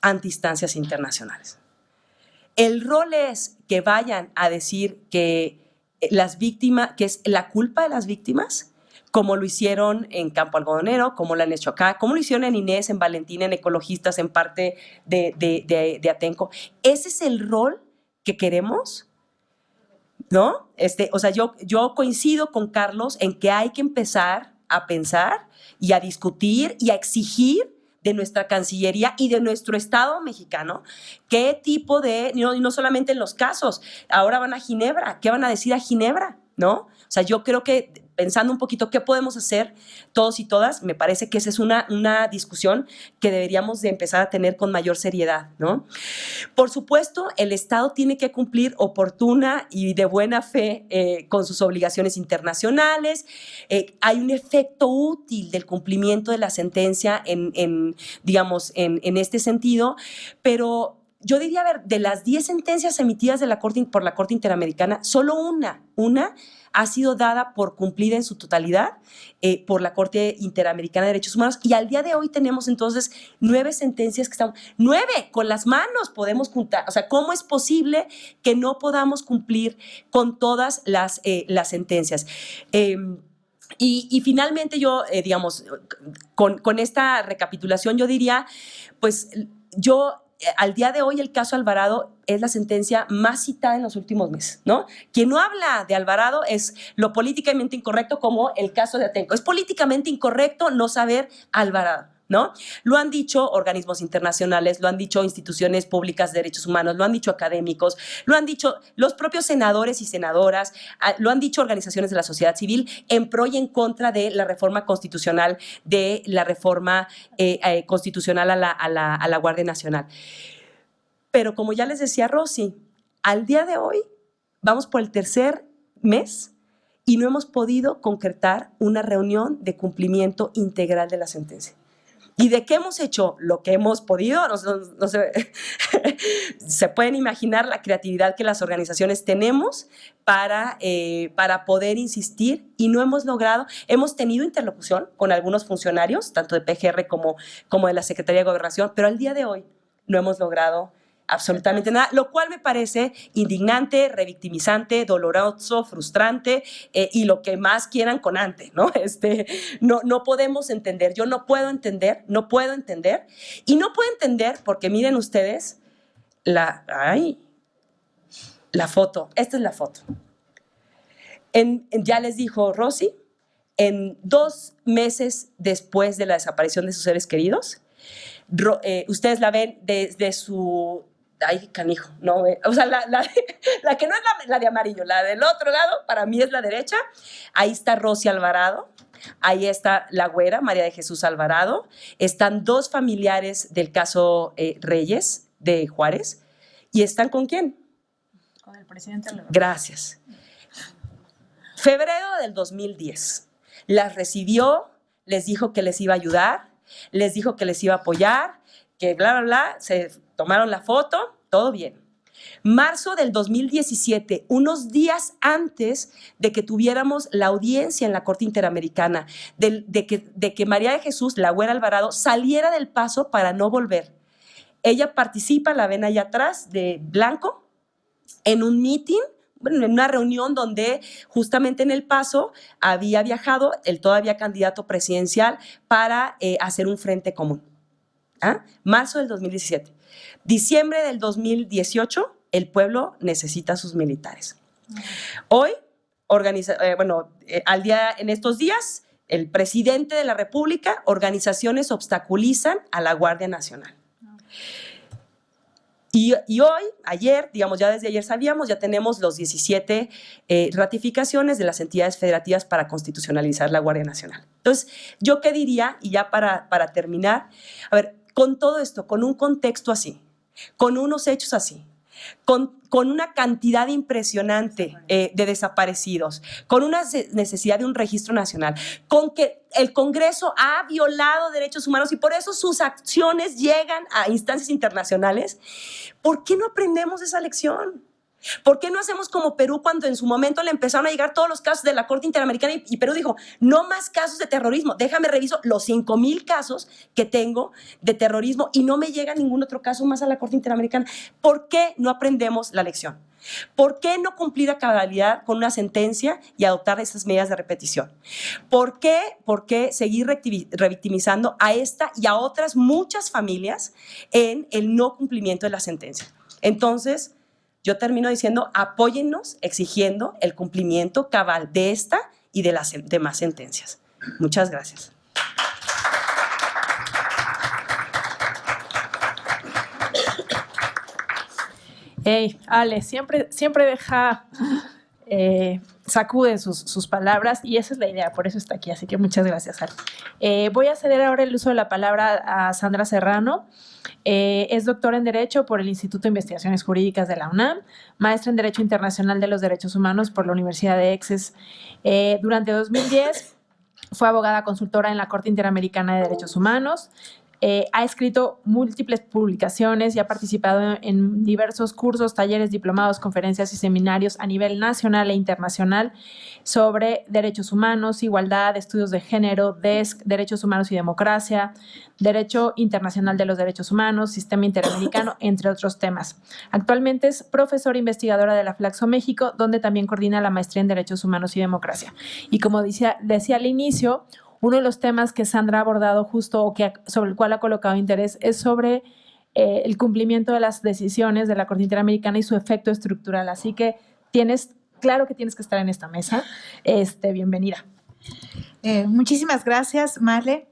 ante instancias internacionales? El rol es que vayan a decir que las víctimas, que es la culpa de las víctimas, como lo hicieron en Campo Algodonero, como lo han hecho acá, como lo hicieron en Inés, en Valentina, en Ecologistas, en parte de Atenco. ¿Ese es el rol que queremos? ¿No? O sea, yo coincido con Carlos en que hay que empezar a pensar y a discutir y a exigir de nuestra Cancillería y de nuestro Estado mexicano, qué tipo de, no solamente en los casos, ahora van a Ginebra, ¿qué van a decir a Ginebra? ¿No? O sea, yo creo que pensando un poquito qué podemos hacer todos y todas, me parece que esa es una discusión que deberíamos de empezar a tener con mayor seriedad, ¿no? Por supuesto, el Estado tiene que cumplir oportuna y de buena fe con sus obligaciones internacionales. Hay un efecto útil del cumplimiento de la sentencia digamos, en este sentido, pero yo diría, a ver, de las 10 sentencias emitidas por la Corte Interamericana, solo una ha sido dada por cumplida en su totalidad por la Corte Interamericana de Derechos Humanos, y al día de hoy tenemos entonces 9 sentencias que estamos, 9 con las manos podemos juntar. O sea, ¿cómo es posible que no podamos cumplir con todas las sentencias? Y finalmente yo, digamos, con esta recapitulación yo diría, pues al día de hoy el caso Alvarado es la sentencia más citada en los últimos meses, ¿no? Quien no habla de Alvarado es lo políticamente incorrecto, como el caso de Atenco. Es políticamente incorrecto no saber Alvarado, ¿no? Lo han dicho organismos internacionales, lo han dicho instituciones públicas de derechos humanos, lo han dicho académicos, lo han dicho los propios senadores y senadoras, lo han dicho organizaciones de la sociedad civil en pro y en contra de la reforma constitucional, de la reforma constitucional a la Guardia Nacional. Pero como ya les decía Rosy, al día de hoy vamos por el tercer mes y no hemos podido concretar una reunión de cumplimiento integral de la sentencia. ¿Y de qué hemos hecho lo que hemos podido? No sé, se pueden imaginar la creatividad que las organizaciones tenemos para poder insistir, y no hemos logrado. Hemos tenido interlocución con algunos funcionarios, tanto de PGR como de la Secretaría de Gobernación, pero al día de hoy no hemos logrado absolutamente nada, lo cual me parece indignante, revictimizante, doloroso, frustrante y lo que más quieran con ante, ¿no? No podemos entender, yo no puedo entender y no puedo entender porque miren ustedes la foto, esta es la foto. Ya les dijo Rosy, en 2 meses después de la desaparición de sus seres queridos, ustedes la ven desde su... Ay, canijo, no, o sea, la que no es la de amarillo, la del otro lado, para mí es la derecha. Ahí está Rosy Alvarado, ahí está la güera, María de Jesús Alvarado. Están 2 familiares del caso Reyes de Juárez. ¿Y están con quién? Con el presidente Alvarado. Gracias. Febrero del 2010. Las recibió, les dijo que les iba a ayudar, les dijo que les iba a apoyar, que bla, bla, bla, se tomaron la foto, todo bien. Marzo del 2017, unos días antes de que tuviéramos la audiencia en la Corte Interamericana, de que María de Jesús, la güera Alvarado, saliera del Paso para no volver. Ella participa, la ven allá atrás, de blanco, en un meeting, bueno, en una reunión donde justamente en El Paso había viajado el todavía candidato presidencial para hacer un frente común. Marzo del 2017. Diciembre del 2018, el pueblo necesita a sus militares. Hoy, en estos días, el presidente de la República, organizaciones obstaculizan a la Guardia Nacional. Y hoy, ayer, digamos, ya desde ayer sabíamos, ya tenemos los 17 ratificaciones de las entidades federativas para constitucionalizar la Guardia Nacional. Entonces, ¿yo qué diría? Y ya para terminar, a ver, con todo esto, con un contexto así, con unos hechos así, con una cantidad impresionante de desaparecidos, con una necesidad de un registro nacional, con que el Congreso ha violado derechos humanos y por eso sus acciones llegan a instancias internacionales, ¿por qué no aprendemos esa lección? ¿Por qué no hacemos como Perú cuando en su momento le empezaron a llegar todos los casos de la Corte Interamericana y Perú dijo, no más casos de terrorismo, déjame reviso los 5,000 casos que tengo de terrorismo y no me llega ningún otro caso más a la Corte Interamericana? ¿Por qué no aprendemos la lección? ¿Por qué no cumplir a cabalidad con una sentencia y adoptar esas medidas de repetición? ¿Por qué seguir revictimizando a esta y a otras muchas familias en el no cumplimiento de la sentencia? Entonces, yo termino diciendo, apóyennos exigiendo el cumplimiento cabal de esta y de las demás sentencias. Muchas gracias. Hey, Ale, siempre deja, sacude sus palabras y esa es la idea, por eso está aquí, así que muchas gracias, Ale. Voy a ceder ahora el uso de la palabra a Sandra Serrano. Es doctora en Derecho por el Instituto de Investigaciones Jurídicas de la UNAM, maestra en Derecho Internacional de los Derechos Humanos por la Universidad de Essex. Durante 2010 fue abogada consultora en la Corte Interamericana de Derechos Humanos. Ha escrito múltiples publicaciones y ha participado en diversos cursos, talleres, diplomados, conferencias y seminarios a nivel nacional e internacional sobre derechos humanos, igualdad, estudios de género, derechos humanos y democracia, derecho internacional de los derechos humanos, sistema interamericano, entre otros temas. Actualmente es profesora investigadora de la Flaxo México, donde también coordina la maestría en derechos humanos y democracia. Y como decía al inicio, uno de los temas que Sandra ha abordado justo o sobre el cual ha colocado interés es sobre el cumplimiento de las decisiones de la Corte Interamericana y su efecto estructural. Así que claro que tienes que estar en esta mesa. Bienvenida. Muchísimas gracias, Marle.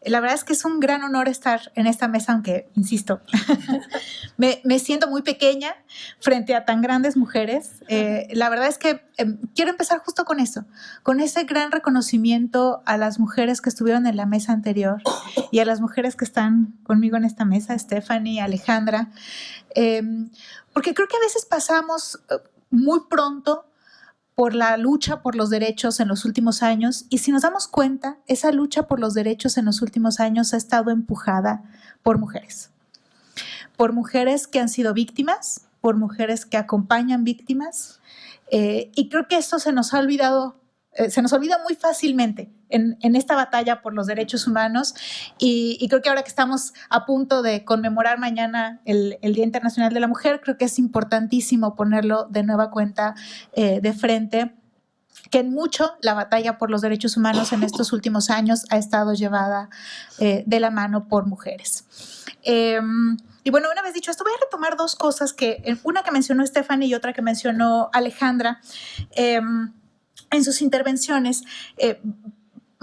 La verdad es que es un gran honor estar en esta mesa, aunque, insisto, me siento muy pequeña frente a tan grandes mujeres. La verdad es que quiero empezar justo con eso, con ese gran reconocimiento a las mujeres que estuvieron en la mesa anterior y a las mujeres que están conmigo en esta mesa, Stephanie, Alejandra, porque creo que a veces pasamos muy pronto por la lucha por los derechos en los últimos años, y si nos damos cuenta, esa lucha por los derechos en los últimos años ha estado empujada por mujeres que han sido víctimas, por mujeres que acompañan víctimas, y creo que esto se nos ha olvidado se nos olvida muy fácilmente en esta batalla por los derechos humanos y creo que ahora que estamos a punto de conmemorar mañana el Día Internacional de la Mujer, creo que es importantísimo ponerlo de nueva cuenta de frente, que en mucho la batalla por los derechos humanos en estos últimos años ha estado llevada de la mano por mujeres. Y bueno, una vez dicho esto, voy a retomar dos cosas, una que mencionó Stephanie y otra que mencionó Alejandra en sus intervenciones.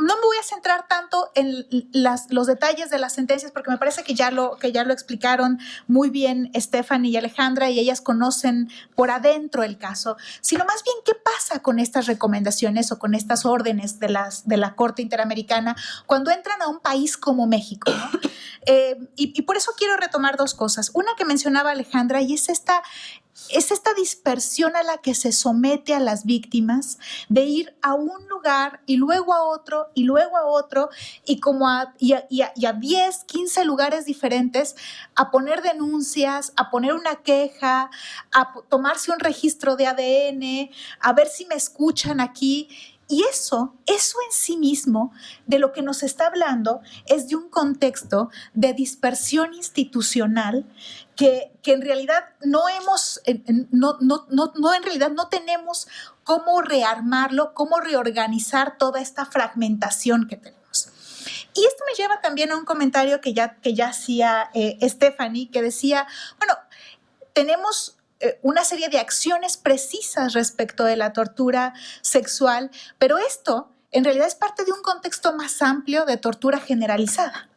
No me voy a centrar tanto en los detalles de las sentencias porque me parece que ya lo explicaron muy bien Stephanie y Alejandra y ellas conocen por adentro el caso, sino más bien qué pasa con estas recomendaciones o con estas órdenes de la Corte Interamericana cuando entran a un país como México, ¿no? Y por eso quiero retomar dos cosas. Una que mencionaba Alejandra y es esta dispersión a la que se somete a las víctimas de ir a un lugar y luego a otro y luego a otro y a 10, 15 lugares diferentes a poner denuncias, a poner una queja, a tomarse un registro de ADN, a ver si me escuchan aquí. Y eso en sí mismo, de lo que nos está hablando, es de un contexto de dispersión institucional que en realidad no tenemos cómo rearmarlo, cómo reorganizar toda esta fragmentación que tenemos. Y esto me lleva también a un comentario que ya hacía Stephanie, que decía, bueno, tenemos una serie de acciones precisas respecto de la tortura sexual, pero esto en realidad es parte de un contexto más amplio de tortura generalizada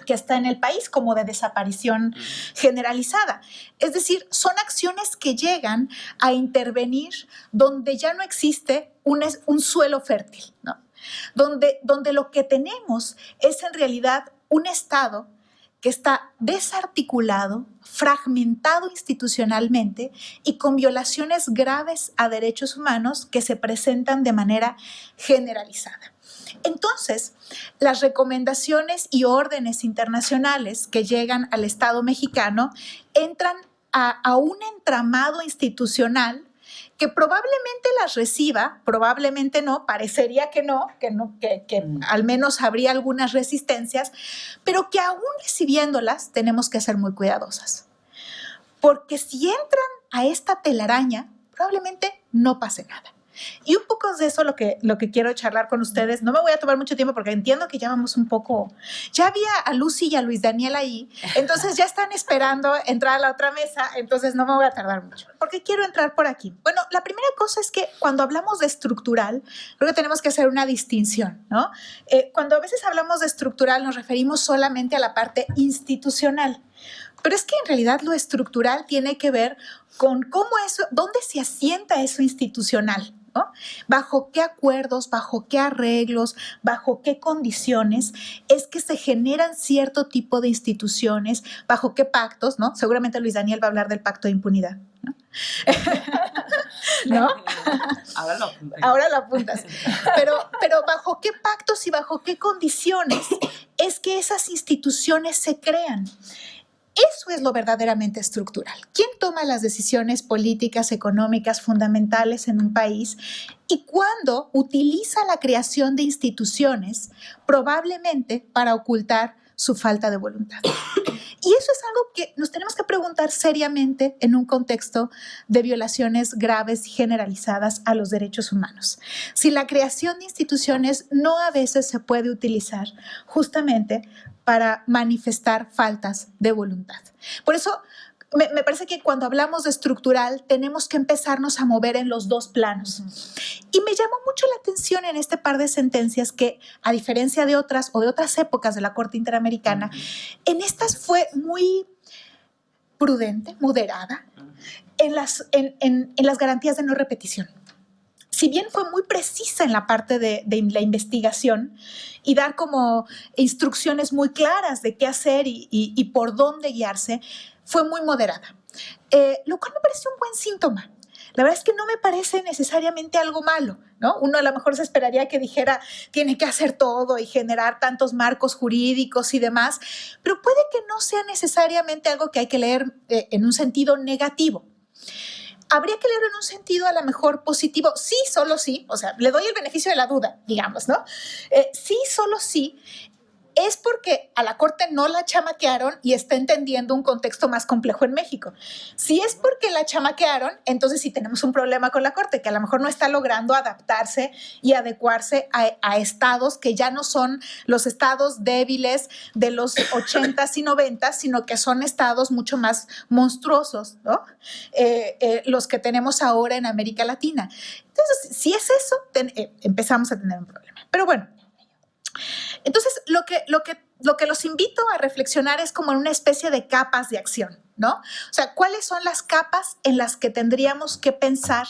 que está en el país, como de desaparición generalizada. Es decir, son acciones que llegan a intervenir donde ya no existe un suelo fértil, ¿no? Donde lo que tenemos es en realidad un Estado que está desarticulado, fragmentado institucionalmente y con violaciones graves a derechos humanos que se presentan de manera generalizada. Entonces, las recomendaciones y órdenes internacionales que llegan al Estado mexicano entran a un entramado institucional que probablemente las reciba, probablemente no, parecería que al menos habría algunas resistencias, pero que aún recibiéndolas tenemos que ser muy cuidadosas. Porque si entran a esta telaraña, probablemente no pase nada. Y un poco de eso lo que quiero charlar con ustedes. No me voy a tomar mucho tiempo porque entiendo que ya vamos un poco... Ya había a Lucy y a Luis Daniel ahí, entonces ya están esperando entrar a la otra mesa, entonces no me voy a tardar mucho. ¿Por qué quiero entrar por aquí? Bueno, la primera cosa es que cuando hablamos de estructural, creo que tenemos que hacer una distinción, ¿no? Cuando a veces hablamos de estructural nos referimos solamente a la parte institucional. Pero es que en realidad lo estructural tiene que ver con dónde se asienta eso institucional, ¿no? Bajo qué acuerdos, bajo qué arreglos, bajo qué condiciones es que se generan cierto tipo de instituciones, bajo qué pactos, ¿no? Seguramente Luis Daniel va a hablar del pacto de impunidad, ¿no? ¿No? Ahora lo apuntas. Pero bajo qué pactos y bajo qué condiciones es que esas instituciones se crean. Eso es lo verdaderamente estructural. ¿Quién toma las decisiones políticas, económicas fundamentales en un país? Y cuándo utiliza la creación de instituciones probablemente para ocultar su falta de voluntad. Y eso es algo que nos tenemos que preguntar seriamente en un contexto de violaciones graves y generalizadas a los derechos humanos. Si la creación de instituciones no a veces se puede utilizar justamente para manifestar faltas de voluntad. Por eso me parece que cuando hablamos de estructural tenemos que empezarnos a mover en los dos planos. Y me llamó mucho la atención en este par de sentencias que, a diferencia de otras o de otras épocas de la Corte Interamericana, en estas fue muy prudente, moderada, en las garantías de no repetición. Si bien fue muy precisa en la parte de la investigación y dar como instrucciones muy claras de qué hacer y por dónde guiarse, fue muy moderada, lo cual me pareció un buen síntoma. La verdad es que no me parece necesariamente algo malo, ¿no? Uno a lo mejor se esperaría que dijera tiene que hacer todo y generar tantos marcos jurídicos y demás, pero puede que no sea necesariamente algo que hay que leer en un sentido negativo. habría que leerlo en un sentido a lo mejor positivo. Sí, solo sí, o sea, le doy el beneficio de la duda, digamos, ¿no? Sí, solo sí. Es porque a la Corte no la chamaquearon y está entendiendo un contexto más complejo en México. Si es porque la chamaquearon, entonces sí tenemos un problema con la Corte, que a lo mejor no está logrando adaptarse y adecuarse a estados que ya no son los estados débiles de los 80s y 90s, sino que son estados mucho más monstruosos, ¿no? Los que tenemos ahora en América Latina. Entonces, si es eso, empezamos a tener un problema. Pero bueno, entonces, lo que los invito a reflexionar es como en una especie de capas de acción, ¿no? O sea, ¿cuáles son las capas en las que tendríamos que pensar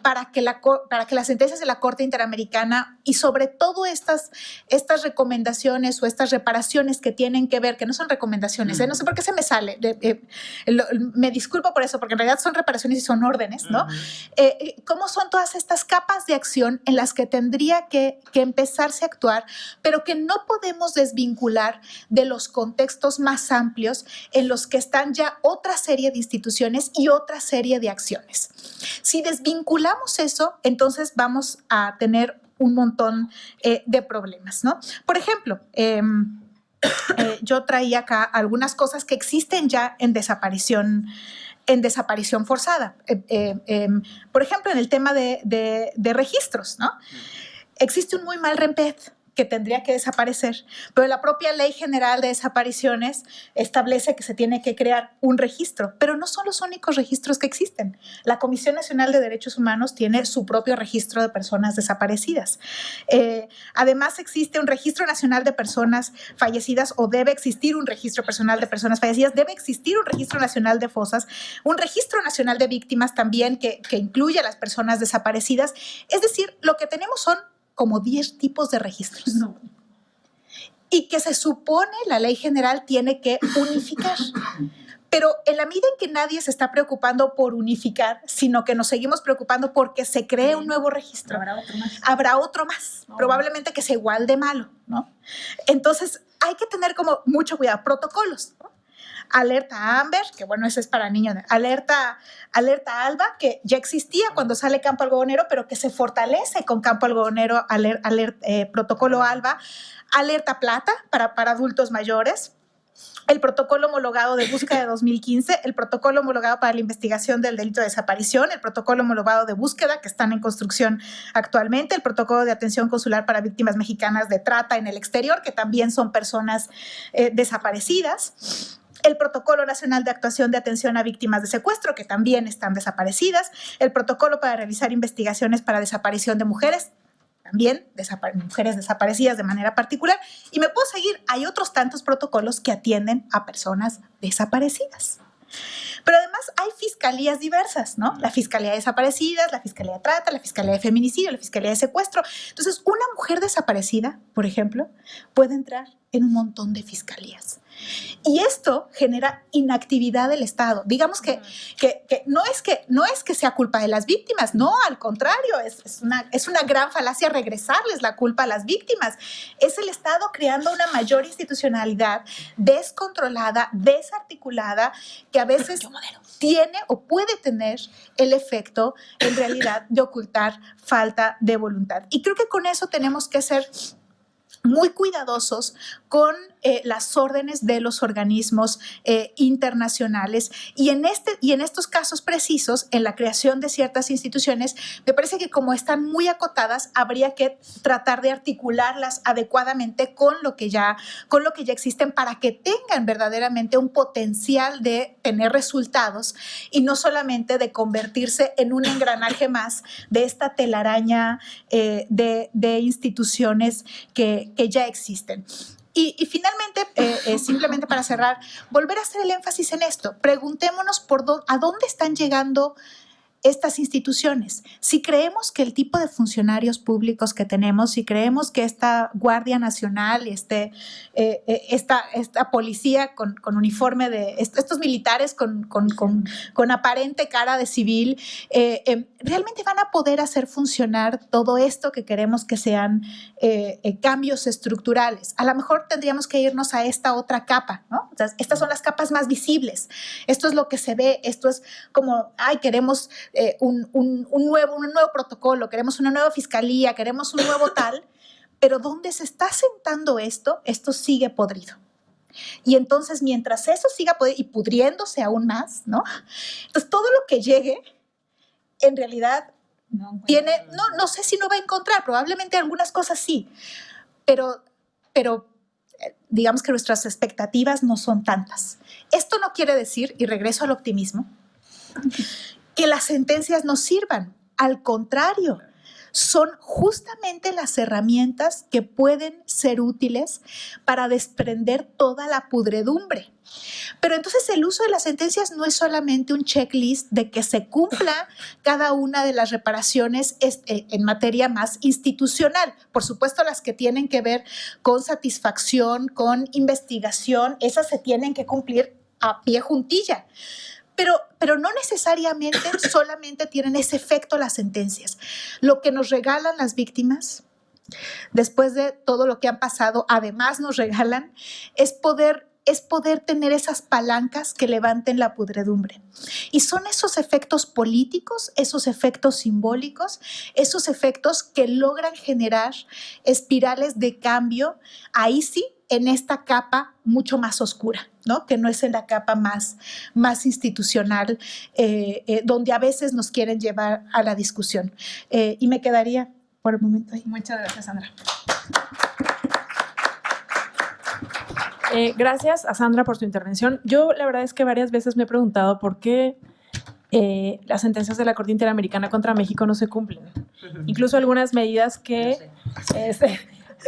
para que las sentencias de la Corte Interamericana y sobre todo estas recomendaciones o estas reparaciones que tienen que ver, que no son recomendaciones, no sé por qué se me sale, me disculpo por eso, porque en realidad son reparaciones y son órdenes, ¿no? ¿Cómo son todas estas capas de acción en las que tendría que empezarse a actuar, pero que no podemos desvincular de los contextos más amplios en los que están ya otra serie de instituciones y otra serie de acciones? Si desvinculamos eso, entonces vamos a tener un montón de problemas, ¿no? Por ejemplo, yo traía acá algunas cosas que existen ya en desaparición forzada. Por ejemplo, en el tema de registros, ¿no? Existe un muy mal REMPED que tendría que desaparecer, pero la propia Ley General de Desapariciones establece que se tiene que crear un registro, pero no son los únicos registros que existen. La Comisión Nacional de Derechos Humanos tiene su propio registro de personas desaparecidas. Además, existe un Registro Nacional de Personas Fallecidas, o debe existir un Registro Personal de Personas Fallecidas, debe existir un Registro Nacional de Fosas, un Registro Nacional de Víctimas también que incluye a las personas desaparecidas. Es decir, lo que tenemos son como 10 tipos de registros. No. Y que se supone la ley general tiene que unificar. Pero en la medida en que nadie se está preocupando por unificar, sino que nos seguimos preocupando porque se cree un nuevo registro, habrá otro más, probablemente que sea igual de malo, ¿no? Entonces hay que tener como mucho cuidado. Protocolos, ¿no? Alerta Amber, que bueno, ese es para niños. Alerta Alba, que ya existía cuando sale Campo Algodonero, pero que se fortalece con Campo Algodonero, protocolo Alba. Alerta Plata para adultos mayores. El protocolo homologado de búsqueda de 2015, el protocolo homologado para la investigación del delito de desaparición, el protocolo homologado de búsqueda que están en construcción actualmente, el protocolo de atención consular para víctimas mexicanas de trata en el exterior, que también son personas desaparecidas. El Protocolo Nacional de Actuación de Atención a Víctimas de Secuestro, que también están desaparecidas. El Protocolo para realizar investigaciones para desaparición de mujeres, también mujeres desaparecidas de manera particular. Y me puedo seguir, hay otros tantos protocolos que atienden a personas desaparecidas. Pero además hay fiscalías diversas, ¿no? La Fiscalía de Desaparecidas, la Fiscalía de Trata, la Fiscalía de Feminicidio, la Fiscalía de Secuestro. Entonces, una mujer desaparecida, por ejemplo, puede entrar en un montón de fiscalías. Y esto genera inactividad del Estado. Digamos que no es que sea culpa de las víctimas, no, al contrario, es una gran falacia regresarles la culpa a las víctimas. Es el Estado creando una mayor institucionalidad descontrolada, desarticulada, que a veces tiene o puede tener el efecto, en realidad, de ocultar falta de voluntad. Y creo que con eso tenemos que ser muy cuidadosos con las órdenes de los organismos internacionales y en estos casos precisos, en la creación de ciertas instituciones, me parece que como están muy acotadas, habría que tratar de articularlas adecuadamente con lo que ya existen para que tengan verdaderamente un potencial de tener resultados y no solamente de convertirse en un engranaje más de esta telaraña de instituciones que ya existen. Y finalmente, simplemente para cerrar, volver a hacer el énfasis en esto. Preguntémonos a dónde están llegando estas instituciones. Si creemos que el tipo de funcionarios públicos que tenemos, si creemos que esta Guardia Nacional y esta policía con uniforme de estos militares con aparente cara de civil, realmente van a poder hacer funcionar todo esto que queremos que sean cambios estructurales. A lo mejor tendríamos que irnos a esta otra capa, ¿no? O sea, estas son las capas más visibles. Esto es lo que se ve, esto es como, queremos un nuevo protocolo, queremos una nueva fiscalía, queremos un nuevo tal, pero donde se está sentando esto sigue podrido. Y entonces, mientras eso siga podrido y pudriéndose aún más, ¿no? Entonces, todo lo que llegue, en realidad, no sé si no va a encontrar, probablemente algunas cosas sí, pero digamos que nuestras expectativas no son tantas. Esto no quiere decir, y regreso al optimismo, que las sentencias no sirvan. Al contrario, son justamente las herramientas que pueden ser útiles para desprender toda la pudredumbre. Pero entonces el uso de las sentencias no es solamente un checklist de que se cumpla cada una de las reparaciones en materia más institucional. Por supuesto, las que tienen que ver con satisfacción, con investigación, esas se tienen que cumplir a pie juntilla. Pero no necesariamente solamente tienen ese efecto las sentencias. Lo que nos regalan las víctimas, después de todo lo que han pasado, además nos regalan, es poder tener esas palancas que levanten la pudredumbre. Y son esos efectos políticos, esos efectos simbólicos, esos efectos que logran generar espirales de cambio, ahí sí, en esta capa mucho más oscura, ¿no? Que no es en la capa más institucional, donde a veces nos quieren llevar a la discusión. Y me quedaría por el momento ahí. Muchas gracias, Sandra. Gracias a Sandra por su intervención. Yo la verdad es que varias veces me he preguntado por qué las sentencias de la Corte Interamericana contra México no se cumplen. Incluso algunas medidas que...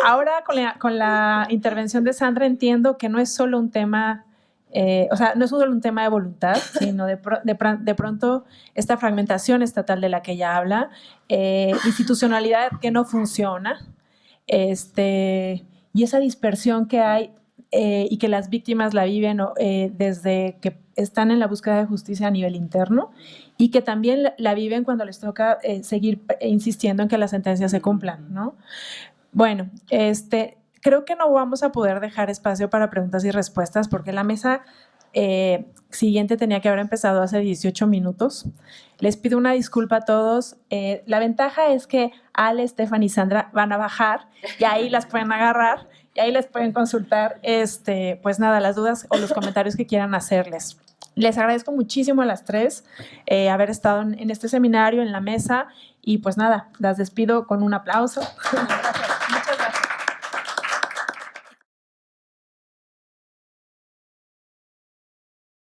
ahora con la intervención de Sandra entiendo que no es solo un tema, no es solo un tema de voluntad, sino de pronto esta fragmentación estatal de la que ella habla, institucionalidad que no funciona, y esa dispersión que hay y que las víctimas la viven desde que están en la búsqueda de justicia a nivel interno y que también la viven cuando les toca seguir insistiendo en que las sentencias se cumplan, ¿no? Bueno, creo que no vamos a poder dejar espacio para preguntas y respuestas porque la mesa siguiente tenía que haber empezado hace 18 minutos. Les pido una disculpa a todos. La ventaja es que Ale, Stephanie y Sandra van a bajar y ahí las pueden agarrar y ahí les pueden consultar pues nada, las dudas o los comentarios que quieran hacerles. Les agradezco muchísimo a las tres haber estado en este seminario, en la mesa, y pues nada, las despido con un aplauso. Gracias.